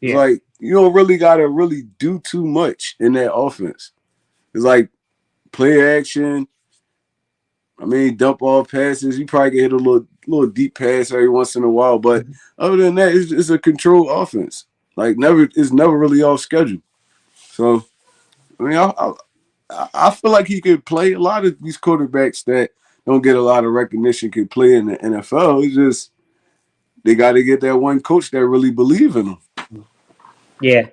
It's like you don't really gotta really do too much in that offense. It's like play action. I mean, dump off passes. You probably can hit a little deep pass every once in a while, but other than that, it's a controlled offense. Like it's never really off schedule. So, I mean, I feel like he could play. A lot of these quarterbacks that don't get a lot of recognition can play in the NFL. It's just they got to get that one coach that really believes in them. Yeah.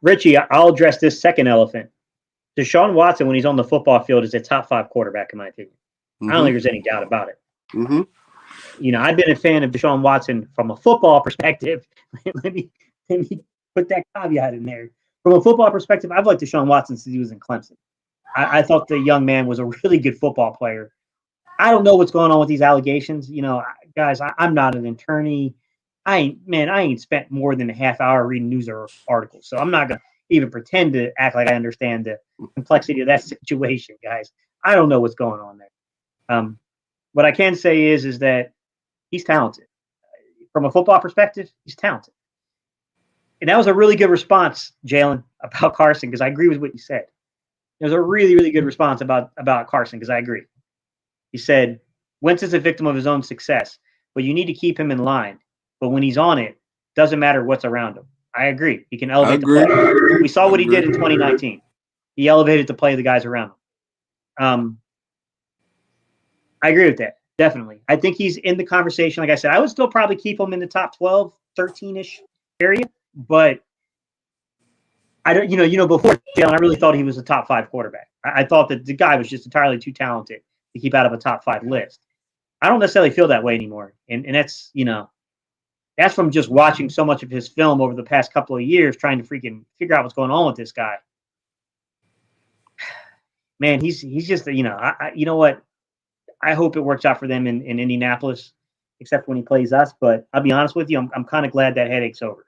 Richie, I'll address this second elephant. Deshaun Watson, when he's on the football field, is a top 5 quarterback, in my opinion. I don't think there's any doubt about it. I've been a fan of Deshaun Watson from a football perspective. let me put that caveat in there. From a football perspective, I've liked Deshaun Watson since he was in Clemson. I thought the young man was a really good football player. I don't know what's going on with these allegations. Guys, I'm not an attorney. I ain't spent more than a half hour reading news or articles, so I'm not gonna even pretend to act like I understand the complexity of that situation, guys. I don't know what's going on there. What I can say is that he's talented. From a football perspective, he's talented. And that was a really good response, Jalen, about Carson, because I agree with what you said. It was a really, really good response about Carson, because I agree. He said, Wentz is a victim of his own success, but you need to keep him in line. But when he's on it, doesn't matter what's around him. I agree. He can elevate the play. We saw what he did in 2019. He elevated the play of the guys around him. I agree with that. Definitely. I think he's in the conversation. Like I said, I would still probably keep him in the top 12, 13-ish area. But I don't, before Jalen, I really thought he was a top 5 quarterback. I thought that the guy was just entirely too talented to keep out of a top 5 list. I don't necessarily feel that way anymore. And that's, that's from just watching so much of his film over the past couple of years, trying to freaking figure out what's going on with this guy. Man, he's just, you know what? I hope it works out for them in Indianapolis, except when he plays us. But I'll be honest with you, I'm kind of glad that headache's over.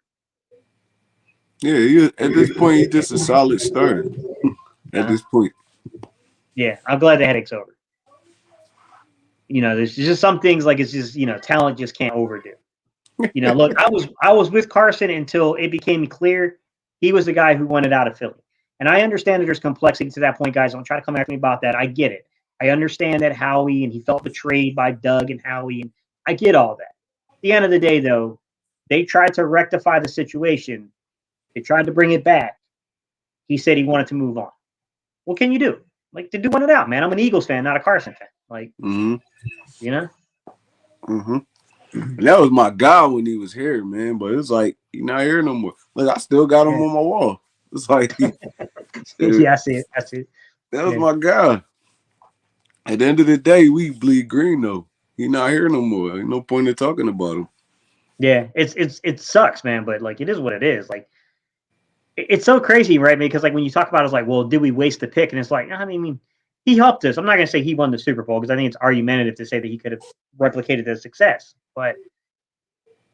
Yeah, at this point, he's just a solid starter. At this point. Yeah, I'm glad the headache's over. There's just some things like it's just, talent just can't overdo. Look, I was with Carson until it became clear he was the guy who wanted out of Philly. And I understand that there's complexity to that point, guys. Don't try to come after me about that. I get it. I understand that Howie and he felt betrayed by Doug and Howie. And I get all that. At the end of the day, though, they tried to rectify the situation. They tried to bring it back. He said he wanted to move on. What can you do? Like, to do one it out, man. I'm an Eagles fan, not a Carson fan. Like, And that was my guy when he was here, man. But it's like, he's not here no more. Look, I still got him on my wall. It's like, yeah, I see it. That was my guy. At the end of the day, we bleed green, though. He's not here no more. Ain't no point in talking about him. Yeah, it sucks, man. But like, it is what it is. Like, it's so crazy, right? Because like when you talk about it, it's like, well, did we waste the pick? And it's like, I mean, he helped us. I'm not gonna say he won the Super Bowl because I think it's argumentative to say that he could have replicated the success, but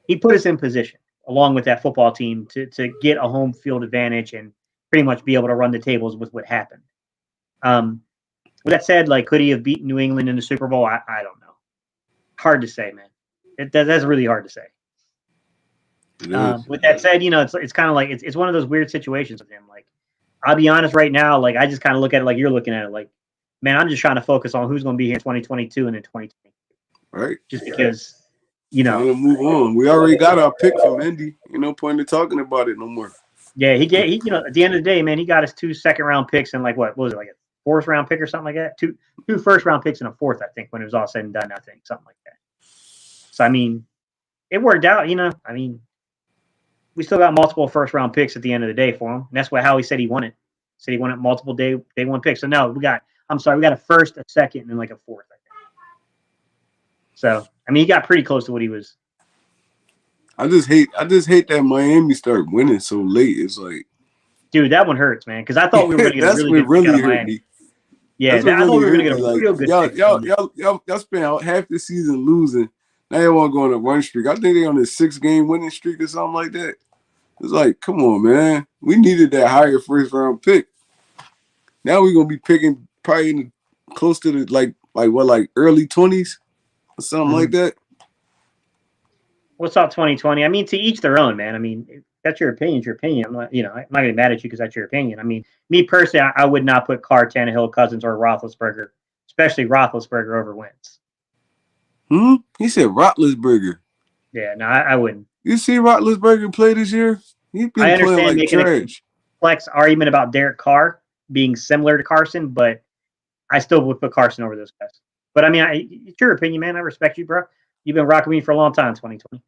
he put us in position along with that football team to get a home field advantage and pretty much be able to run the tables with what happened. With that said, like, could he have beaten New England in the Super Bowl? I don't know. Hard to say, man. That's really hard to say. With that said, it's kind of like it's one of those weird situations with him. Like, I'll be honest right now, like I just kind of look at it like you're looking at it. Like, man, I'm just trying to focus on who's going to be here in 2022 and in 2020. Right. Just because, We're gonna move on. We already got our pick from Indy. No point in talking about it no more. Yeah, he at the end of the day, man, he got his 2 second-round picks and like what was it, like a 4th round pick or something like that? Two first-round picks and a 4th, I think, when it was all said and done. I think something like that. So I mean, it worked out. I mean, we still got multiple first-round picks at the end of the day for him. And that's what Howie said he wanted. Said he wanted multiple day 1 picks. So no, we got a 1st, a 2nd, and like a 4th, I think. So I mean, he got pretty close to what he was. I just hate that Miami start winning so late. It's like, dude, that one hurts, man. Because I thought we were going to get a really good pick out of Miami. Yeah, I thought we were going to get a real good pick. Y'all spent out half the season losing. Now they want to go on a run streak. I think they're on a 6-game winning streak or something like that. It's like, come on, man. We needed that higher first-round pick. Now we're going to be picking probably close to the, like early 20s or something like that. What's up, 2020? I mean, to each their own, man. I mean, that's your opinion. It's your opinion. I'm not going to be mad at you because that's your opinion. I mean, me personally, I would not put Carr, Tannehill, Cousins, or Roethlisberger, especially Roethlisberger, over Wentz. He said Roethlisberger. Yeah, no, I wouldn't. You see Roethlisberger play this year? He's been playing like trash. Complex argument about Derek Carr being similar to Carson, but I still would put Carson over those guys. But I mean, it's your opinion, man. I respect you, bro. You've been rocking me for a long time, 2020.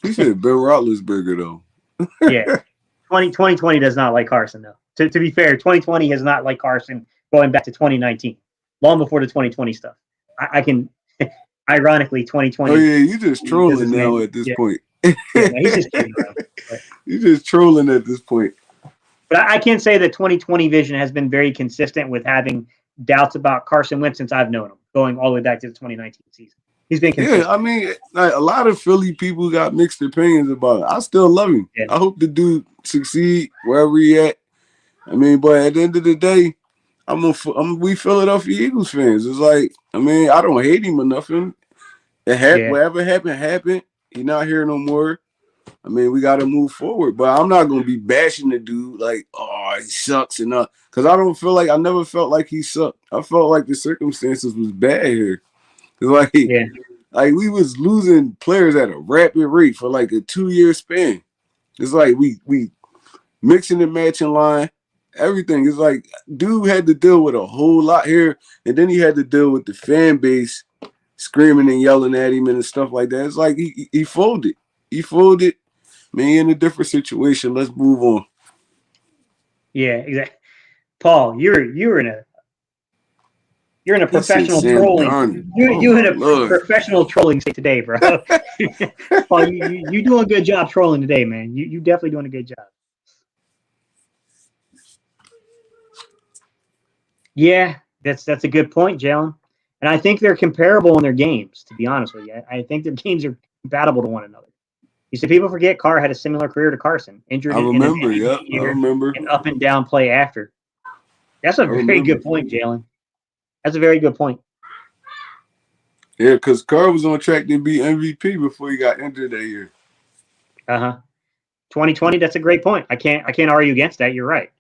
He said Ben Roethlisberger, though. Yeah. 2020 does not like Carson, though. To be fair, 2020 has not liked Carson going back to 2019, long before the 2020 stuff. I can Ironically, 2020. Oh yeah, you just Because trolling this now man, at this yeah, point. yeah, no, he's just kidding around. You just trolling at this point. But I can say that 2020 vision has been very consistent with having doubts about Carson Wentz since I've known him, going all the way back to the 2019 season. He's been consistent. Yeah, I mean, like, a lot of Philly people got mixed opinions about it. I still love him. Yeah. I hope the dude succeed wherever he at. I mean, but at the end of the day, we Philadelphia Eagles fans. It's like, I mean, I don't hate him or nothing. Yeah. Whatever happened. He's not here no more. I mean, we got to move forward. But I'm not gonna be bashing the dude like, oh, he sucks and because I never felt like he sucked. I felt like the circumstances was bad here. It's Yeah. like we was losing players at a rapid rate for like a 2-year span. It's like we mixing and matching line. Everything is like, dude had to deal with a whole lot here, and then he had to deal with the fan base screaming and yelling at him and stuff like that. It's like he folded. He folded. Man, in a different situation. Let's move on. Yeah, exactly. Paul, you're in a professional trolling. You in a professional trolling state today, bro. Paul, you doing a good job trolling today, man. You definitely doing a good job. Yeah, that's a good point, Jalen. And I think they're comparable in their games, to be honest with you. I think their games are compatible to one another. You see, people forget Carr had a similar career to Carson, injured in an MVP year, and up and down play after. That's a very good point, Jalen. That's a very good point. Yeah, because Carr was on track to be MVP before he got injured that year. 2020, that's a great point. I can't argue against that. You're right.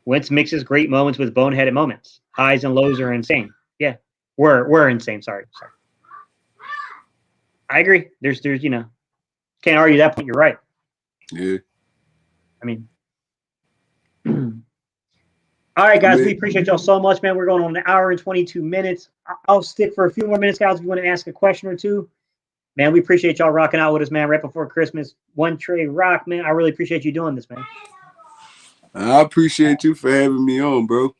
Wentz mixes great moments with boneheaded moments. Highs and lows are insane. Yeah, we're insane. Sorry. I agree. There's can't argue that point. You're right. Yeah. I mean, all right, guys. We appreciate y'all so much, man. We're going on 1 hour and 22 minutes. I'll stick for a few more minutes, guys. If you want to ask a question or two, man, we appreciate y'all rocking out with us, man. Right before Christmas, One Trey Rock, man. I really appreciate you doing this, man. I appreciate you for having me on, bro.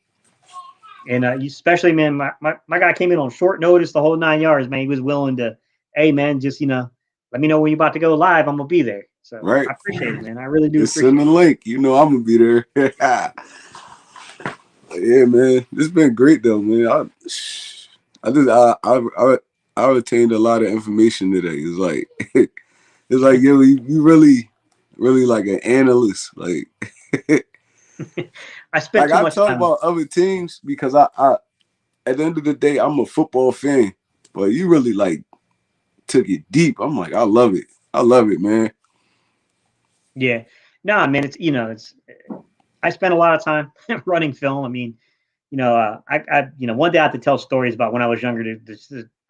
And you especially, man, my guy came in on short notice, the whole 9 yards, man. He was willing to, hey, man, just let me know when you're about to go live. I'm gonna be there. So right. I appreciate it, man. I really do. Send the link. I'm gonna be there. Yeah, man. This has been great though, man. I retained a lot of information today. It's like yo, you really like an analyst. Like I spent too much talk time about other teams because I at the end of the day I'm a football fan, but you really took it deep. I'm like, I love it. I love it, man. Yeah. No, man, I spent a lot of time running film. I mean, I one day I have to tell stories about when I was younger.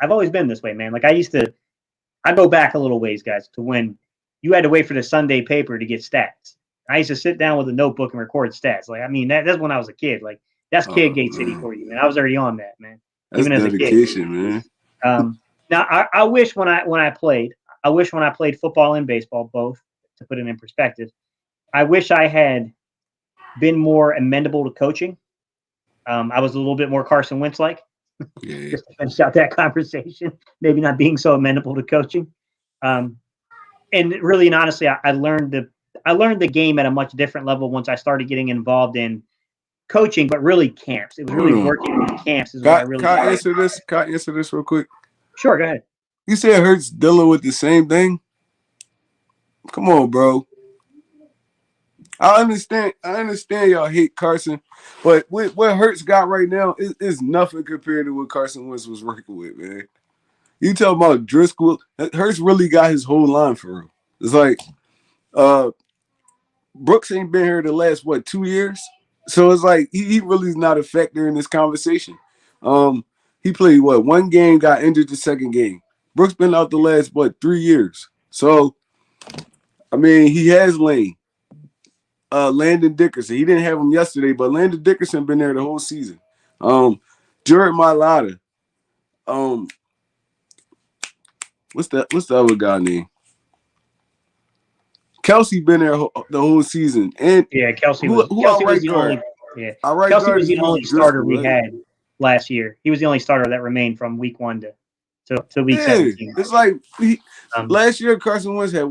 I've always been this way, man. Like I go back a little ways, guys, to when you had to wait for the Sunday paper to get stats. I used to sit down with a notebook and record stats. Like, I mean, that's when I was a kid. Like, that's kid gate city for you, man. I was already on that, man. That's even dedication, as a kid, man. Now, I wish when I played football and baseball, both, to put it in perspective, I wish I had been more amenable to coaching. I was a little bit more Carson Wentz like. Yeah. Just to finish out that conversation, maybe not being so amenable to coaching. And really and honestly, I learned the game at a much different level once I started getting involved in coaching, but really camps. It was really working in camps. Is what I really. Can I answer this? Can I answer this real quick? Sure, go ahead. You said Hurts dealing with the same thing. Come on, bro. I understand y'all hate Carson, but what Hurts got right now is nothing compared to what Carson Wentz was working with, man. You talking about Driscoll? Hurts really got his whole line for real. It's like Brooks ain't been here the last 2 years, so it's like he really is not a factor in this conversation. He played one game, got injured the second game. Brooks been out the last 3 years, so I mean he has Lane. Landon Dickerson. He didn't have him yesterday, but Landon Dickerson been there the whole season. Jared Mailata. What's the other guy name? Kelsey been there the whole season. And yeah, Kelsey was the only. Yeah, Kelsey was the only starter we had last year. He was the only starter that remained from week 1 to to week Yeah, 17. it's like last year Carson Wentz had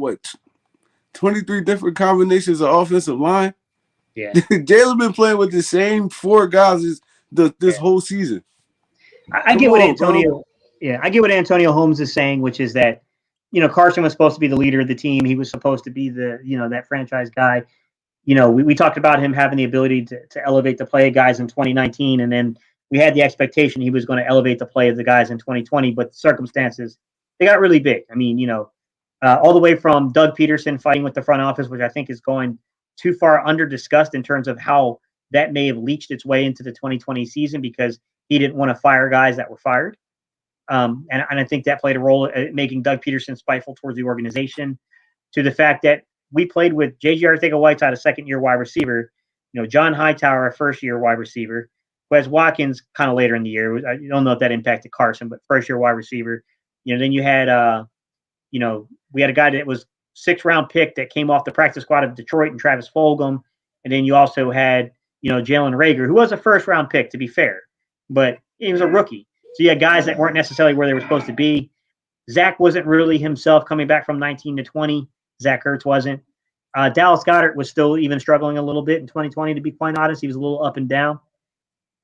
23 different combinations of offensive line. Yeah. Jalen been playing with the same 4 guys this whole season. I get what I get what Antonio Holmes is saying, which is that, Carson was supposed to be the leader of the team. He was supposed to be the, that franchise guy. We talked about him having the ability to elevate the play of guys in 2019, and then we had the expectation he was going to elevate the play of the guys in 2020, but the circumstances, they got really big. I mean, all the way from Doug Peterson fighting with the front office, which I think is going too far under discussed in terms of how that may have leached its way into the 2020 season because he didn't want to fire guys that were fired. And I think that played a role in making Doug Peterson spiteful towards the organization, to the fact that we played with J.J. Arcega-Whiteside, a second-year wide receiver, John Hightower, a first-year wide receiver, Wes Watkins kind of later in the year. I don't know if that impacted Carson, but first-year wide receiver. Then you had, we had a guy that was 6th-round pick that came off the practice squad of Detroit, and Travis Fulgham. And then you also had, Jalen Reagor, who was a first-round pick, to be fair, but he was a rookie. So you had guys that weren't necessarily where they were supposed to be. Zach wasn't really himself coming back from 19 to 20. Zach Ertz wasn't. Dallas Goedert was still even struggling a little bit in 2020, to be quite honest. He was a little up and down.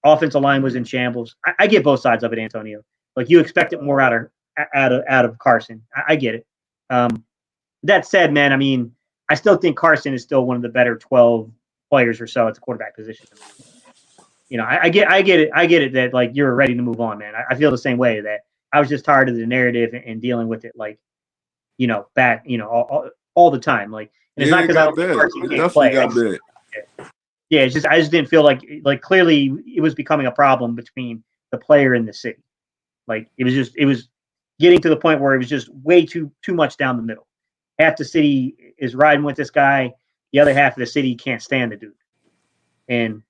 Offensive line was in shambles. I get both sides of it, Antonio. Like, you expect it more out of Carson. I get it. That said, man, I mean, I still think Carson is still one of the better 12 players or so at the quarterback position. I get it. I get it that, like, you're ready to move on, man. I feel the same way, that I was just tired of the narrative and dealing with it, like, back, all the time. Like, and it's not because I definitely got bad. Yeah, it's just I just didn't feel like clearly it was becoming a problem between the player and the city. Like, it was getting to the point where it was just way too much down the middle. Half the city is riding with this guy, the other half of the city can't stand the dude. And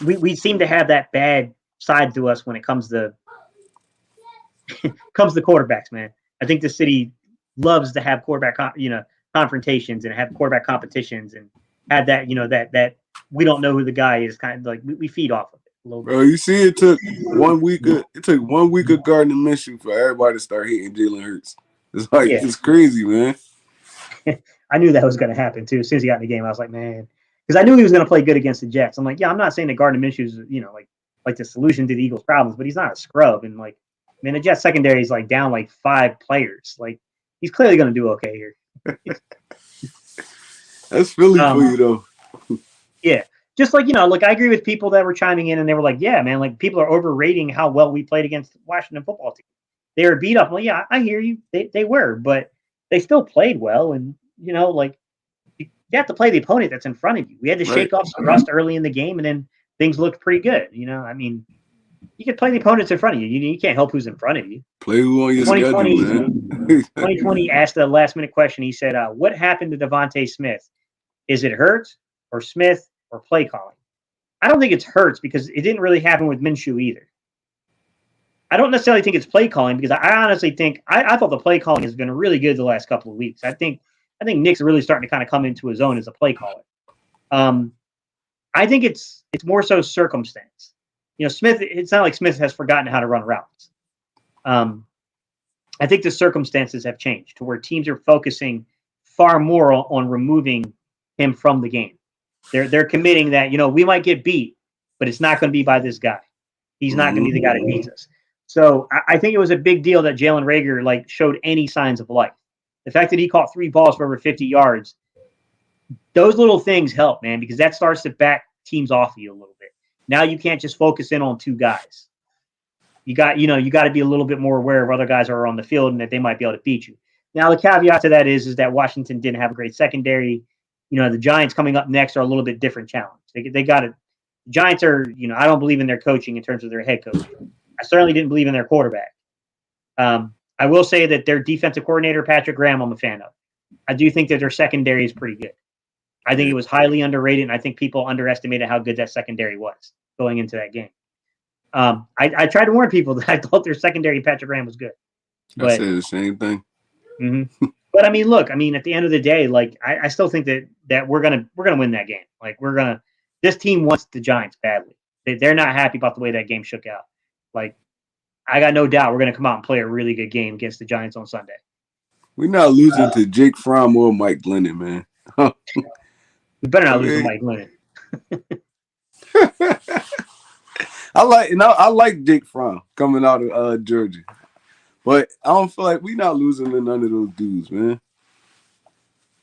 we seem to have that bad side to us when it comes to quarterbacks, man. I think the city loves to have quarterback confrontations and have quarterback competitions and have that that we don't know who the guy is, kind of like we feed off of it a little bit. Bro, you see, it took 1 week of Gardner Minshew for everybody to start hating Jalen Hurts. It's like It's crazy, man. I knew that was going to happen too. As soon as he got in the game, I was like, man, because I knew he was going to play good against the Jets. I'm like, yeah, I'm not saying that Gardner Minshew is like the solution to the Eagles' problems, but he's not a scrub. And like, man, the Jets secondary is like down like 5 players. Like, he's clearly going to do okay here. That's Philly for you, though. Yeah. Just like, I agree with people that were chiming in and they were like, yeah, man, like, people are overrating how well we played against the Washington football team. They were beat up. Well, yeah, I hear you. They were, but they still played well. And, like, you have to play the opponent that's in front of you. We had to shake off some rust early in the game, and then things looked pretty good. I mean, you can play the opponents in front of you. You can't help who's in front of you. Play who on your schedule, man. 2020 asked a last-minute question. He said, what happened to Devontae Smith? Is it Hurts or Smith or play calling? I don't think it's Hurts, because it didn't really happen with Minshew either. I don't necessarily think it's play calling, because I honestly think I thought the play calling has been really good the last couple of weeks. I think Nick's really starting to kind of come into his own as a play caller. I think it's more so circumstance. Smith, it's not like Smith has forgotten how to run routes. I think the circumstances have changed to where teams are focusing far more on removing him from the game. They're committing that, we might get beat, but it's not going to be by this guy. He's not going to be the guy that beats us. So I think it was a big deal that Jalen Reagor showed any signs of life. The fact that he caught 3 balls for over 50 yards, those little things help, man, because that starts to back teams off of you a little bit. Now you can't just focus in on 2 guys. You got to be a little bit more aware of other guys are on the field and that they might be able to beat you. Now the caveat to that is that Washington didn't have a great secondary. The Giants coming up next are a little bit different challenge. They got it. The Giants are, I don't believe in their coaching in terms of their head coach. I certainly didn't believe in their quarterback. I will say that their defensive coordinator, Patrick Graham, I'm a fan of. I do think that their secondary is pretty good. I think it was highly underrated, and I think people underestimated how good that secondary was going into that game. I tried to warn people that I thought their secondary, Patrick Graham, was good. But, I said the same thing. Mm-hmm. But I mean, look, at the end of the day, like, I still think that we're gonna win that game. Like, this team wants the Giants badly. They're not happy about the way that game shook out. Like, I got no doubt we're going to come out and play a really good game against the Giants on Sunday. We're not losing to Jake Fromm or Mike Glennon, man. We better not lose to Mike Glennon. I like Jake Fromm coming out of Georgia, but I don't feel like we not losing to none of those dudes, man.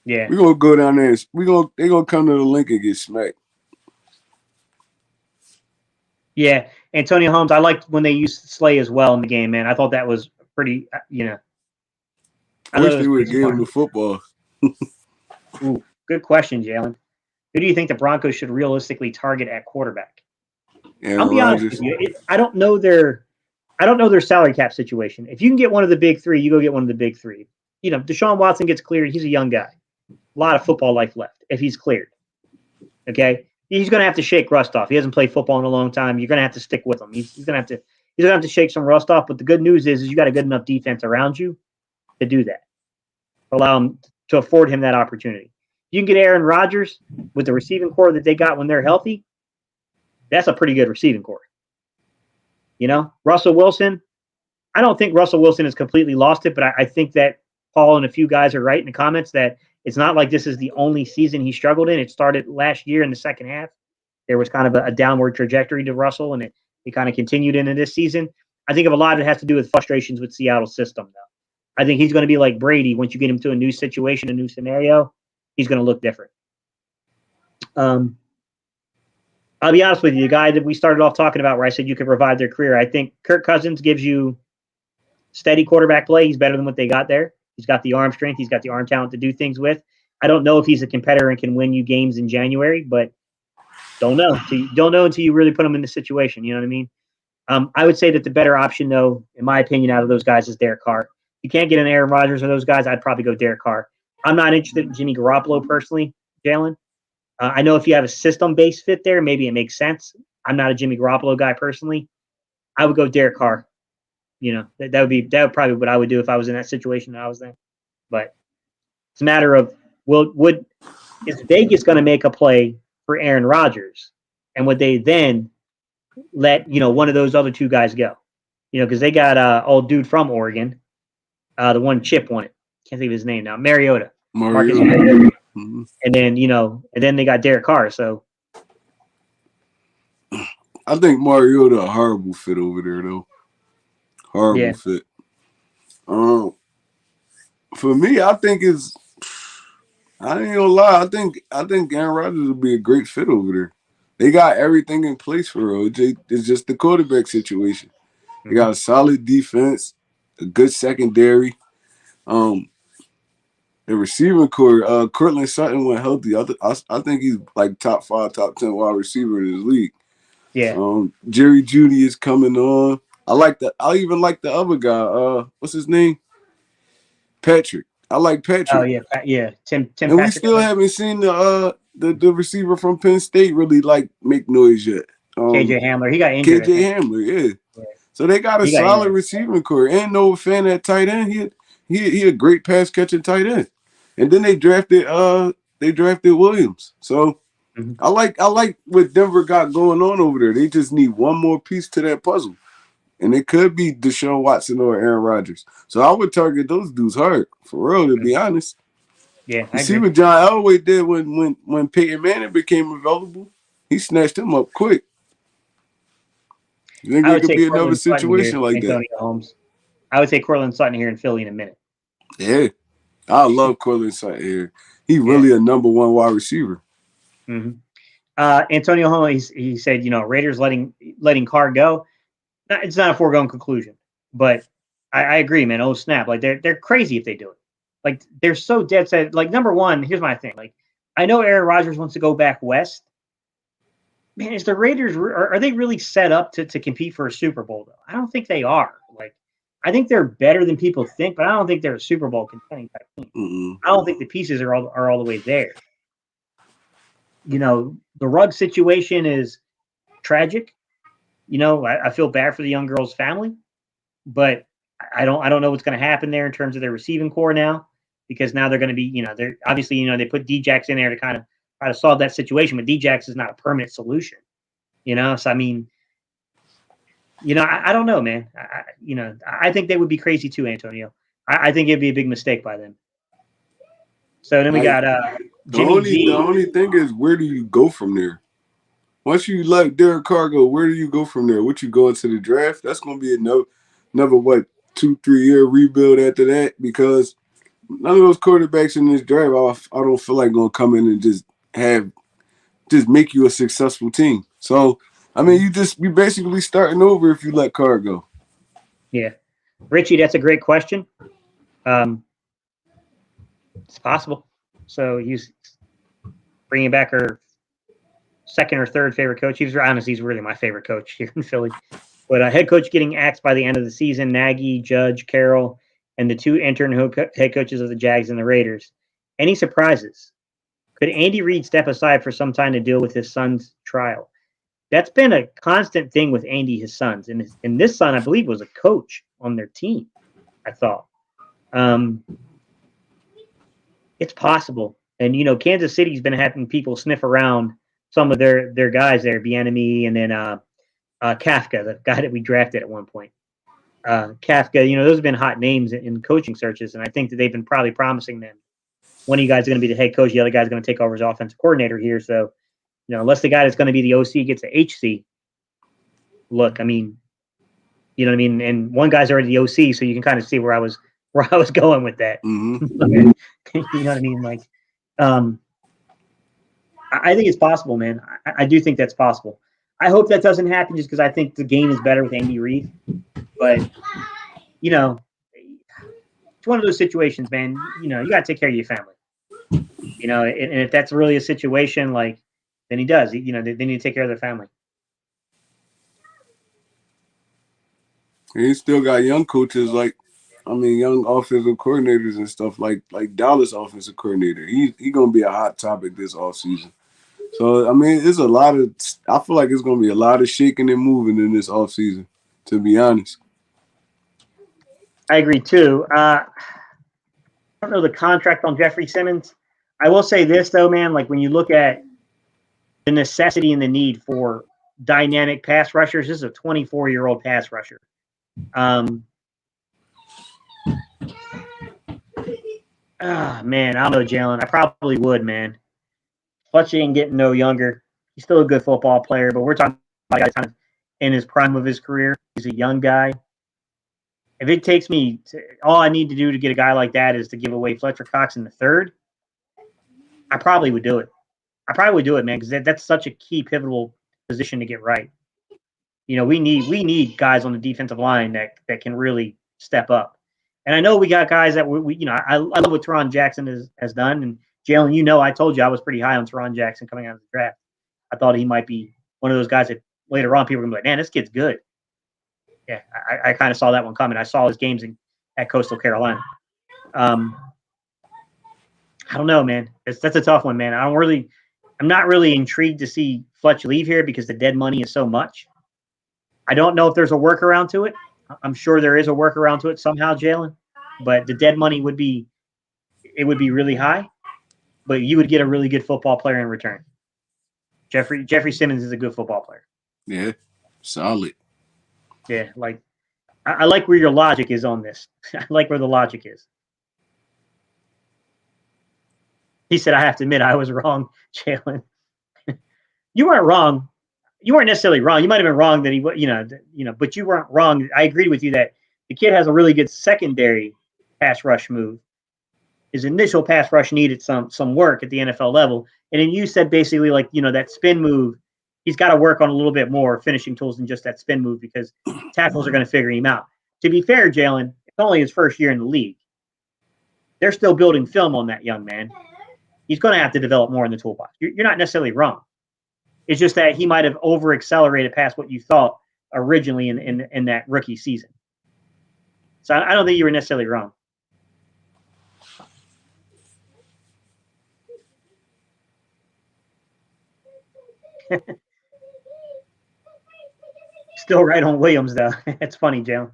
Yeah, we gonna go down there. They gonna come to the link and get smacked. Yeah, Antonio Holmes. I liked when they used Slay as well in the game, man. I thought that was pretty. I wish they would have given him the football. Ooh, good question, Jalen. Who do you think the Broncos should realistically target at quarterback? Aaron I'll be honest with you. I don't know their salary cap situation. If you can get one of the big three, you go get one of the big three. Deshaun Watson gets cleared. He's a young guy. A lot of football life left if he's cleared. Okay, he's going to have to shake rust off. He hasn't played football in a long time. You're going to have to stick with him. He's going to have to shake some rust off. But the good news is you got a good enough defense around you to do that. Allow him to afford him that opportunity. You can get Aaron Rodgers with the receiving core that they got when they're healthy. That's a pretty good receiving core. Russell Wilson. I don't think Russell Wilson has completely lost it, but I think that Paul and a few guys are right in the comments that it's not like this is the only season he struggled in. It started last year in the second half. There was kind of a downward trajectory to Russell, and it kind of continued into this season. I think a lot of it has to do with frustrations with Seattle's system, though. I think he's going to be like Brady. Once you get him to a new situation, a new scenario, he's going to look different. I'll be honest with you. The guy that we started off talking about where I said you could revive their career, I think Kirk Cousins gives you steady quarterback play. He's better than what they got there. He's got the arm strength. He's got the arm talent to do things with. I don't know if he's a competitor and can win you games in January, but don't know. Don't know until you really put him in the situation. You know what I mean? I would say that the better option, though, in my opinion, out of those guys is Derek Carr. If you can't get an Aaron Rodgers or those guys, I'd probably go Derek Carr. I'm not interested in Jimmy Garoppolo personally, Jalen. I know if you have a system-based fit there, maybe it makes sense. I'm not a Jimmy Garoppolo guy personally. I would go Derek Carr. That would probably what I would do if I was in that situation and I was there. But it's a matter of is Vegas going to make a play for Aaron Rodgers, and would they then let one of those other two guys go? Because they got old dude from Oregon, the one Chip won it. Can't think of his name now. Mariota. Marcus Mariota. Mm-hmm. And then they got Derek Carr. So I think Mariota a horrible fit over there though. Horrible fit. For me, I think I ain't gonna lie. I think Aaron Rodgers would be a great fit over there. They got everything in place for real. It's just the quarterback situation. They got a solid defense, a good secondary. The receiving core, Cortland Sutton went healthy. I think he's like top 5, top 10 wide receiver in his league. Yeah. Jerry Jeudy is coming on. I even like the other guy. What's his name? Patrick. I like Patrick. Oh yeah. Tim. And Patrick, we still haven't seen the receiver from Penn State really make noise yet. KJ Hamler. He got injured. KJ Hamler, yeah. So they got a solid receiving core. And Noah Fant at tight end. He a great pass catching tight end. And then they drafted Williams. So I like what Denver got going on over there. They just need one more piece to that puzzle. And it could be Deshaun Watson or Aaron Rodgers. So I would target those dudes hard, for real, to be honest. Yeah, you see what John Elway did when Peyton Manning became available? He snatched him up quick. You think there could be another situation like that? Holmes. I would say Cortland Sutton here in Philly in a minute. Yeah. I love Cortland Sutton here. He really a number one wide receiver. Mm-hmm. Antonio Holmes, he said, Raiders letting Carr go. It's not a foregone conclusion, but I agree, man. Oh snap! Like they're crazy if they do it. Like they're so dead set. Like number one, here's my thing. Like I know Aaron Rodgers wants to go back west. Man, is the Raiders are they really set up to compete for a Super Bowl though? I don't think they are. Like I think they're better than people think, but I don't think they're a Super Bowl contending type team. Mm-mm. I don't think the pieces are all the way there. The Ruggs situation is tragic. I feel bad for the young girl's family, but I don't know what's going to happen there in terms of their receiving core now, because now they're going to be, they're obviously, they put Djax in there to kind of try to solve that situation, but Djax is not a permanent solution, So, I mean, I don't know, man. I think they would be crazy too, Antonio. I think it'd be a big mistake by them. So then we Like got the Jimmy only the G. only thing is, where do you go from there? Once you let Derek Carr go, where do you go from there? What, you go into the draft? That's going to be another what, 2-3 year rebuild after that, because none of those quarterbacks in this draft, I don't feel like going to come in and just make you a successful team. So I mean, you basically starting over if you let Carr go. Yeah, Richie, that's a great question. Um, it's possible. So he's bringing back our second or third favorite coach. He's really my favorite coach here in Philly. But head coach getting axed by the end of the season: Nagy, Judge, Carroll, and the two interim head coaches of the Jags and the Raiders. Any surprises? Could Andy Reid step aside for some time to deal with his son's trial? That's been a constant thing with Andy, his sons, and this son, I believe, was a coach on their team. I thought. Um, it's possible, and Kansas City's been having people sniff around some of their guys there, Bieniemy, and then Kafka, the guy that we drafted at one point. Kafka, those have been hot names in coaching searches, and I think that they've been probably promising them one of you guys is going to be the head coach, the other guy's going to take over as offensive coordinator here. So, unless the guy that's going to be the OC gets the HC, look, I mean, you know what I mean? And one guy's already the OC, so you can kind of see where I was going with that. Mm-hmm. You know what I mean? Like, I think it's possible, man. I do think that's possible. I hope that doesn't happen just because I think the game is better with Andy Reid. But, it's one of those situations, man. You got to take care of your family. And if that's really a situation, like, then he does. They need to take care of their family. And he still got young coaches, young offensive coordinators and stuff, like Dallas offensive coordinator. He gonna be a hot topic this offseason. So I mean, I feel like it's gonna be a lot of shaking and moving in this offseason, to be honest. I agree too. I don't know the contract on Jeffrey Simmons. I will say this though, man. Like, when you look at the necessity and the need for dynamic pass rushers, this is a 24-year-old pass rusher. Man, I don't know, Jalen. I probably would, man. Fletcher ain't getting no younger. He's still a good football player, but we're talking about a guy kind of in his prime of his career. He's a young guy. If it takes me all I need to do to get a guy like that is to give away Fletcher Cox in the third, I probably would do it. I probably would do it, man, because that's such a key, pivotal position to get right. We need guys on the defensive line that can really step up. And I know we got guys that I love what Teron Jackson has done. And Jalen, I told you I was pretty high on Teron Jackson coming out of the draft. I thought he might be one of those guys that later on people are gonna be like, man, this kid's good. Yeah, I kind of saw that one coming. I saw his games at Coastal Carolina. I don't know, man. That's a tough one, man. I'm not really intrigued to see Fletcher leave here because the dead money is so much. I don't know if there's a workaround to it. I'm sure there is a workaround to it somehow, Jalen. But the dead money would be really high, but you would get a really good football player in return. Jeffrey Simmons is a good football player. Yeah, solid. Yeah, like I like where your logic is on this. I like where the logic is. He said, I have to admit I was wrong, Jalen. You weren't wrong. You weren't necessarily wrong. You might have been wrong that but you weren't wrong. I agreed with you that the kid has a really good secondary pass rush move. His initial pass rush needed some work at the NFL level. And then you said basically that spin move, he's got to work on a little bit more finishing tools than just that spin move because tackles are going to figure him out. To be fair, Jalen, it's only his first year in the league. They're still building film on that young man. He's going to have to develop more in the toolbox. You're not necessarily wrong. It's just that he might have over-accelerated past what you thought originally in that rookie season. So I don't think you were necessarily wrong. Still right on Williams, though. It's funny, Jalen.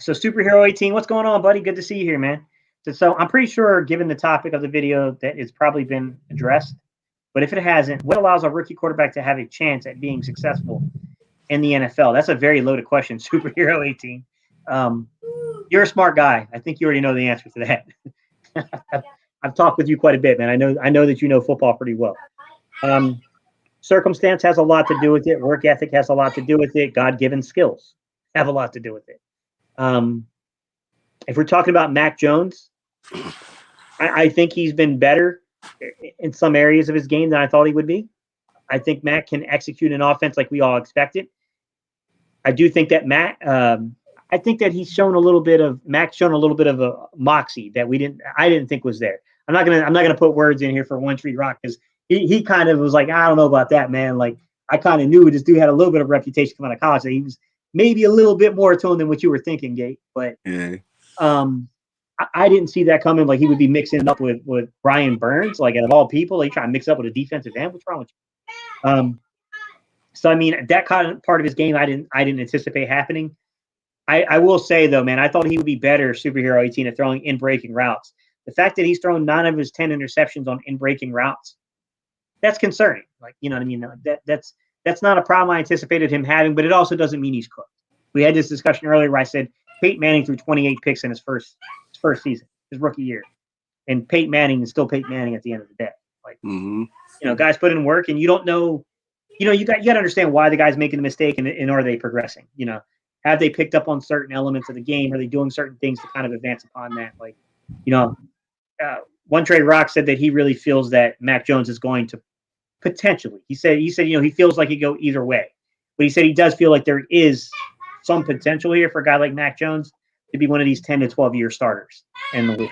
So Superhero 18, what's going on, buddy? Good to see you here, man. So I'm pretty sure, given the topic of the video, that it's probably been addressed. But if it hasn't, what allows a rookie quarterback to have a chance at being successful in the NFL? That's a very loaded question, Superhero 18. You're a smart guy. I think you already know the answer to that. I've talked with you quite a bit, man. I know that you know football pretty well. Circumstance has a lot to do with it. Work ethic has a lot to do with it. God-given skills have a lot to do with it. If we're talking about Mac Jones, I think he's been better in some areas of his game than I thought he would be. I think Mac can execute an offense like we all expected. I do think that I think that Mac's shown a little bit of a moxie that I didn't think was there. I'm not gonna put words in here for One Tree Rock because he kind of was like, I don't know about that, man. Like I kind of knew this dude had a little bit of reputation coming out of college. That he was maybe a little bit more to him than what you were thinking, Gate. But Yeah. I didn't see that coming. Like he would be mixing up with Brian Burns, like out of all people, like trying to mix up with a defensive end. What's wrong with you? So I mean, that kind of part of his game, I didn't anticipate happening. I will say though, man, I thought he would be better, Superhero 18, at throwing in breaking routes. The fact that he's thrown 9 of his 10 interceptions on in breaking routes, that's concerning. Like, you know what I mean? That's not a problem I anticipated him having, but it also doesn't mean he's cooked. We had this discussion earlier where I said Peyton Manning threw 28 picks in his first season, his rookie year. And Peyton Manning is still Peyton Manning at the end of the day. Like, you know, guys put in work and you don't know, you know, you got to understand why the guy's making the mistake and are they progressing? You know, have they picked up on certain elements of the game? Are they doing certain things to kind of advance upon that? Like, you know, One Trey Rock said that he really feels that Mac Jones is going to potentially. He said, you know, he feels like he go either way, but he said he does feel like there is some potential here for a guy like Mac Jones to be one of these 10 to 12 year starters in the league.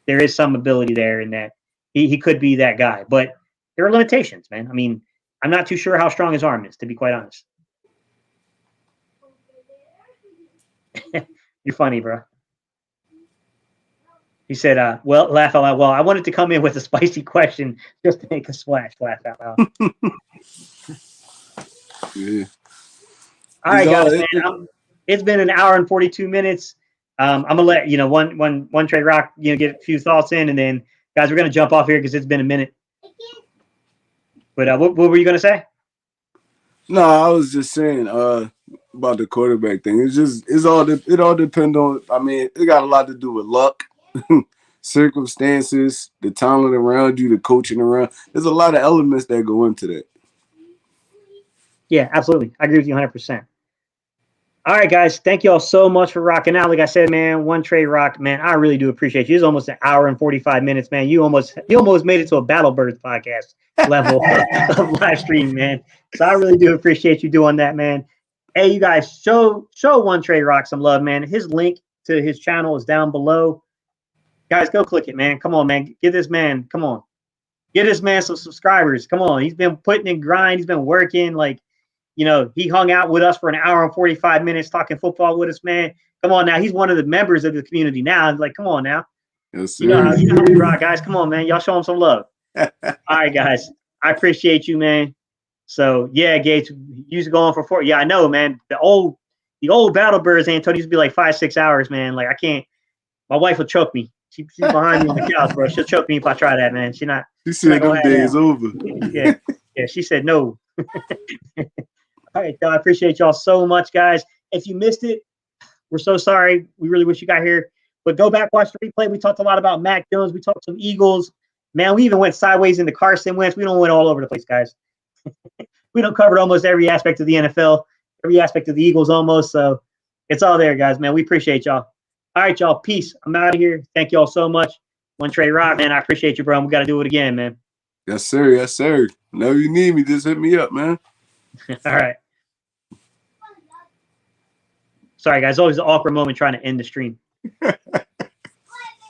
There is some ability there in that he could be that guy, but there are limitations, man. I mean, I'm not too sure how strong his arm is, to be quite honest. You're funny, bro. He said, well, laugh out loud. Well, I wanted to come in with a spicy question just to make a splash. Laugh out loud. Yeah. All right, guys, man. It's been an hour and 42 minutes. I'm gonna let you know one Trey Rock, you know, get a few thoughts in, and then guys, we're gonna jump off here because it's been a minute. But what were you gonna say? No, I was just saying about the quarterback thing. It all depends on. I mean, it got a lot to do with luck, circumstances, the talent around you, the coaching around. There's a lot of elements that go into that. Yeah, absolutely. I agree with you 100%. All right, guys. Thank you all so much for rocking out. Like I said, man, One Trey Rock, man, I really do appreciate you. It's almost an hour and 45 minutes, man. You almost made it to a Battle Birds podcast level of live stream, man. So I really do appreciate you doing that, man. Hey, you guys, show One Trey Rock some love, man. His link to his channel is down below. Guys, go click it, man. Come on, man. Give this man some subscribers. Come on. He's been putting in grind. He's been working. Like, you know, he hung out with us for an hour and 45 minutes talking football with us, man. Come on now. He's one of the members of the community now. Like, come on now. Yes, sir. You know how we rock, guys. Come on, man. Y'all show him some love. All right, guys. I appreciate you, man. So, yeah, Gates, you used to go on for 4. Yeah, I know, man. The old Battle Birds, Antonio, used to be like 5-6 hours, man. Like, I can't. My wife will choke me. She's behind me on the couch, bro. She'll choke me if I try that, man. She said them days over. Yeah, she said no. All right, I appreciate y'all so much, guys. If you missed it, we're so sorry. We really wish you got here. But go back, watch the replay. We talked a lot about Mac Jones. We talked some Eagles. Man, we even went sideways into Carson Wentz. We don't went all over the place, guys. We don't cover almost every aspect of the NFL, every aspect of the Eagles almost. So it's all there, guys, man. We appreciate y'all. All right, y'all. Peace. I'm out of here. Thank y'all so much. One Trey Rock, man. I appreciate you, bro. We got to do it again, man. Yes, sir. Yes, sir. Whenever you need me, just hit me up, man. All right. Sorry, guys. Always an awkward moment trying to end the stream.